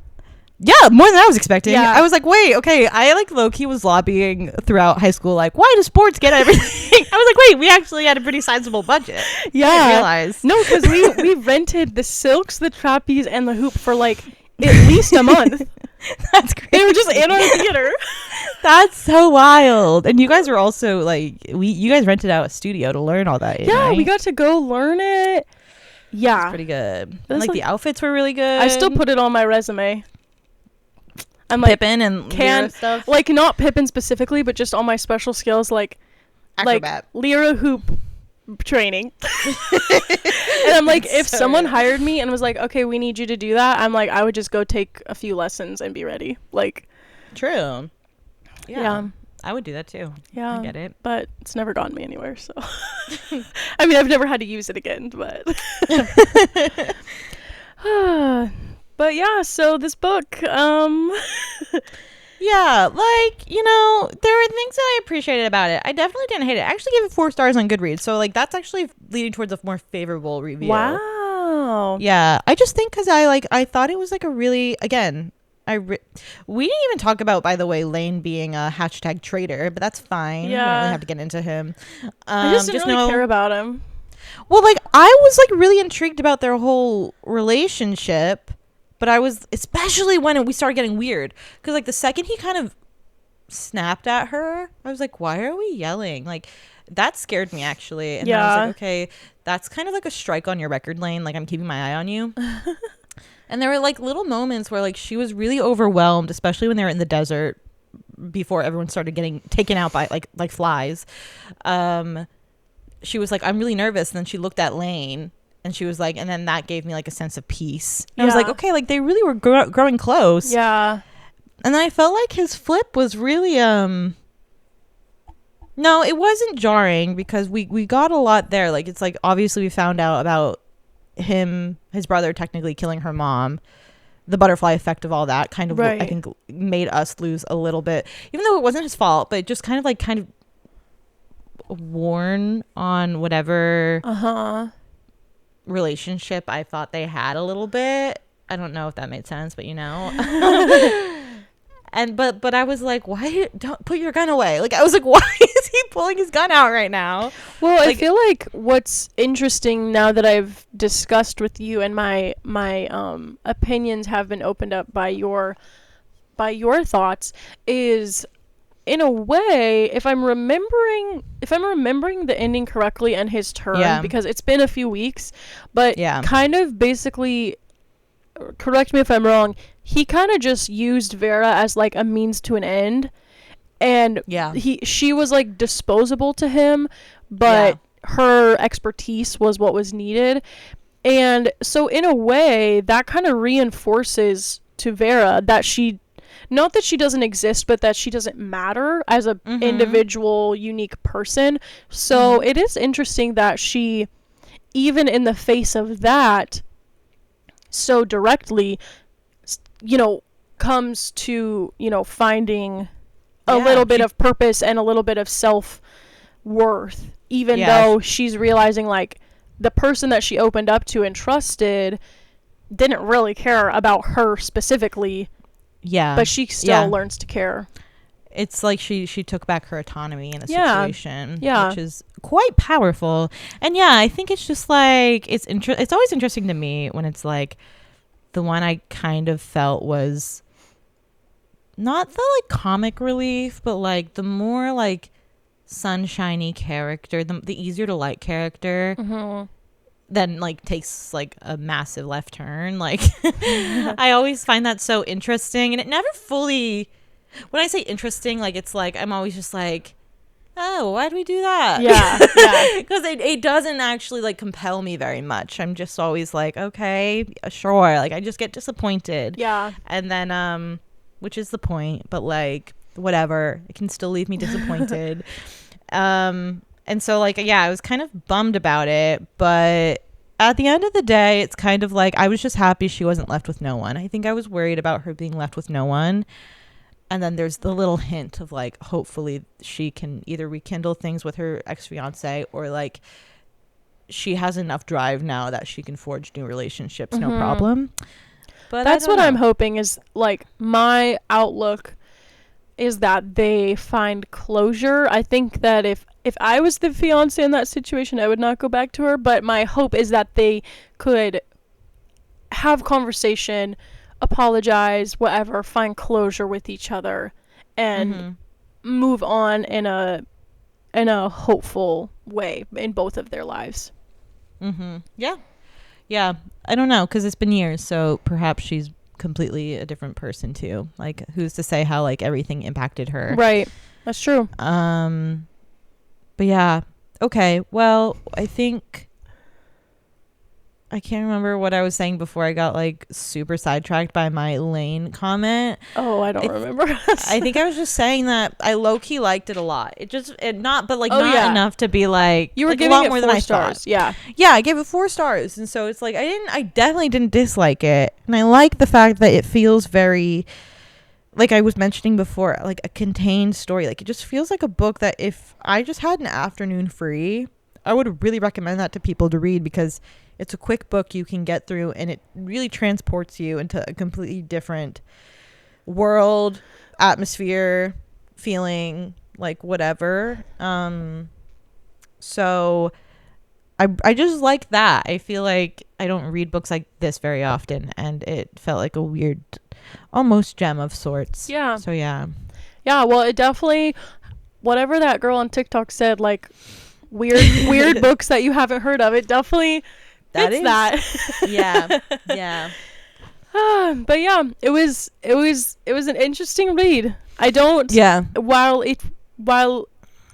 Yeah, more than I was expecting. Yeah. I was like, wait, okay. I like low-key was lobbying throughout high school, like, why do sports get everything? I was like, wait, we actually had a pretty sizable budget. Yeah. I didn't realize. No, because we rented the silks, the trapeze, and the hoop for like at least a month. That's crazy. They were just in our theater. That's so wild. And you guys were also like, you guys rented out a studio to learn all that. Yeah, right? we got to go learn it. Yeah. That's pretty good. And like the outfits were really good. I still put it on my resume. I'm like Pippin and Lyra stuff. Like not Pippin specifically, but just all my special skills like acrobat. Like Lyra hoop training. And I'm like, if someone hired me and was like, okay, we need you to do that, I'm like, I would just go take a few lessons and be ready. Like, true. Yeah. I would do that too. Yeah. I get it. But it's never gotten me anywhere, so. I mean, I've never had to use it again, but. But yeah, so this book, Yeah, like, there were things that I appreciated about it. I definitely didn't hate it. I actually gave it 4 stars on Goodreads. So, like, that's actually leading towards a more favorable review. Wow. Yeah, I just think because I thought it was like a really, again, we didn't even talk about, by the way, Lane being a hashtag traitor, but that's fine. We don't really Yeah. have to get into him. I just didn't really care about him. Well, like, I was like really intrigued about their whole relationship, but I was, especially when we started getting weird, because like the second he kind of snapped at her, I was like, why are we yelling? Like, that scared me actually. And then I was like, okay, that's kind of like a strike on your record, Lane. Like, I'm keeping my eye on you. And there were like little moments where like she was really overwhelmed, especially when they were in the desert before everyone started getting taken out by like flies. She was like, I'm really nervous. And then she looked at Lane and she was like, and then that gave me like a sense of peace. And I was like, okay, like they really were growing close. Yeah. And then I felt like his flip was really, no, it wasn't jarring because we got a lot there. Like, it's like, obviously we found out about his brother technically killing her mom. The butterfly effect of all that kind of, I think, made us lose a little bit, even though it wasn't his fault, but it just kind of worn on whatever relationship I thought they had a little bit. I don't know if that made sense, but and but I was like, why don't put your gun away? Like, I was like, why is he pulling his gun out right now? Well, like, I feel like what's interesting now that I've discussed with you and my opinions have been opened up by your thoughts is, in a way, if I'm remembering the ending correctly and his turn, because it's been a few weeks, but kind of basically, correct me if I'm wrong, he kind of just used Vera as like a means to an end, and she was like disposable to him, but her expertise was what was needed. And so in a way that kind of reinforces to Vera that she, not that she doesn't exist, but that she doesn't matter as a individual, unique person. So it is interesting that she, even in the face of that, so directly, comes to, finding a little bit of purpose and a little bit of self-worth, even though she's realizing, like, the person that she opened up to and trusted didn't really care about her specifically. Yeah. But she still learns to care. It's like she took back her autonomy in the situation, which is quite powerful. And I think it's just like, it's always interesting to me when it's like the one I kind of felt was not the like comic relief, but like the more like sunshiny character, the easier to like character. Then like takes like a massive left turn. Like I always find that so interesting, and it never fully, when I say interesting, like it's like I'm always just like, oh, why'd we do that? Because it doesn't actually like compel me very much. I'm just always like, okay, sure, like I just get disappointed, and then which is the point, but like whatever, it can still leave me disappointed. And so, like, I was kind of bummed about it. But at the end of the day, it's kind of like I was just happy she wasn't left with no one. I think I was worried about her being left with no one. And then there's the little hint of, like, hopefully she can either rekindle things with her ex-fiance, or, like, she has enough drive now that she can forge new relationships, no problem. But that's what I'm hoping is, like, my outlook is that they find closure. I think that if I was the fiance in that situation, I would not go back to her, but my hope is that they could have conversation, apologize, whatever, find closure with each other, and move on in a hopeful way in both of their lives. Yeah, I don't know, because it's been years, so perhaps she's completely a different person too. Like, who's to say how like everything impacted her? Right, that's true. But yeah, okay, well, I think I can't remember what I was saying before I got like super sidetracked by my Lane comment. Oh, I don't remember. I think I was just saying that I low-key liked it a lot. Not enough to be like, you were like, giving a lot it more 4 than I stars. thought. Yeah, I gave it 4 stars, and so it's like I definitely didn't dislike it, and I like the fact that it feels very like I was mentioning before, like a contained story. Like it just feels like a book that if I just had an afternoon free, I would really recommend that to people to read, because it's a quick book you can get through, and it really transports you into a completely different world, atmosphere, feeling, like whatever. So I just like that. I feel like I don't read books like this very often, and it felt like a weird, almost gem of sorts. Yeah. So yeah. Yeah, well, it definitely, whatever that girl on TikTok said, like weird books that you haven't heard of, it definitely fits that. Yeah. Yeah. But yeah, it was an interesting read. I don't. Yeah. While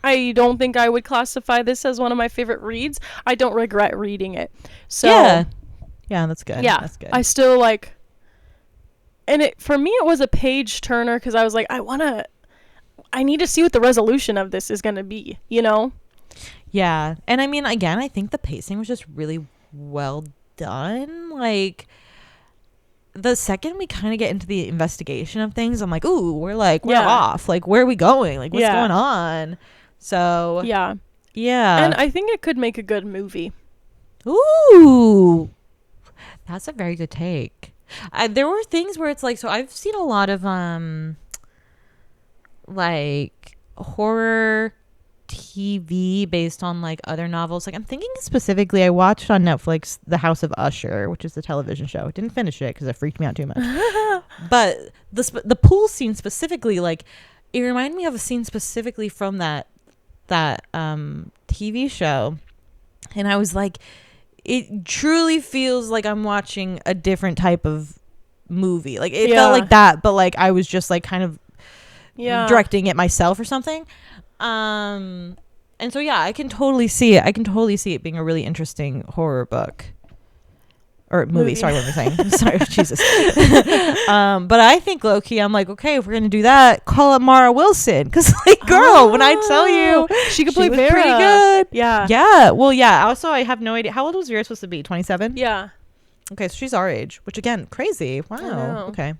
I don't think I would classify this as one of my favorite reads, I don't regret reading it. So yeah, that's good. Yeah, that's good. I still like. And it, for me, it was a page turner, because I was like, I need to see what the resolution of this is going to be, you know? Yeah. And I mean, again, I think the pacing was just really well done. Like, the second we kind of get into the investigation of things, I'm like, ooh, we're off. Like, where are we going? Like, what's going on? So, yeah. And I think it could make a good movie. Ooh. That's a very good take. There were things where it's like, so I've seen a lot of like horror TV based on like other novels. Like I'm thinking specifically, I watched on Netflix The House of Usher, which is the television show. Didn't finish it because it freaked me out too much. But the pool scene specifically, like it reminded me of a scene specifically from that TV show, and I was like, it truly feels like I'm watching a different type of movie. Like it felt like that, but like I was just like kind of directing it myself or something. And so yeah, I can totally see it being a really interesting horror book or movie. Sorry, what am I saying? Sorry, Jesus. But I think low-key, I'm like, okay, if we're gonna do that, call up Mara Wilson, because like, girl, when I tell you she could play Vera, pretty good. Yeah. Well, yeah. Also, I have no idea, how old was Vera supposed to be? 27. Yeah. Okay, so she's our age, which again, crazy. Wow. Okay.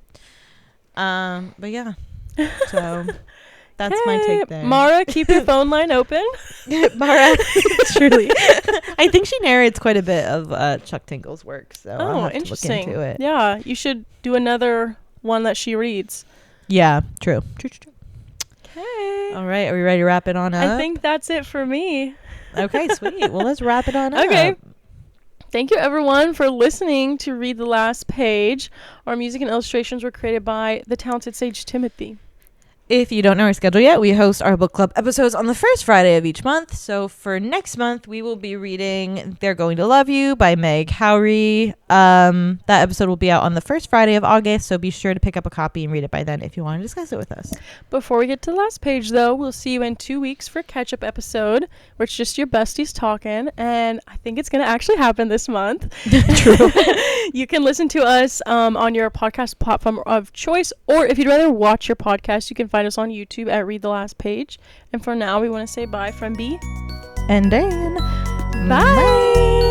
But yeah. So that's my take there. Mara, keep your phone line open. Mara, truly. I think she narrates quite a bit of Chuck Tingle's work, so I'll have interesting. to look into it. Yeah, you should do another one that she reads. Yeah, true. Okay. All right, are we ready to wrap it on up? I think that's it for me. Okay, sweet. Well, let's wrap it on up. Okay. Thank you, everyone, for listening to Read the Last Page. Our music and illustrations were created by the talented Sage Timothy. If you don't know our schedule yet, we host our book club episodes on the first Friday of each month. So for next month, we will be reading They're Going to Love You by Meg Howrey. That episode will be out on the first Friday of August, so be sure to pick up a copy and read it by then if you want to discuss it with us. Before we get to the last page, though, we'll see you in 2 weeks for a catch-up episode, where it's just your besties talking, and I think it's going to actually happen this month. True. You can listen to us on your podcast platform of choice, or if you'd rather watch your podcast, you can find us on YouTube at Read the Last Page. And for now, we want to say bye from B and Dan. Bye.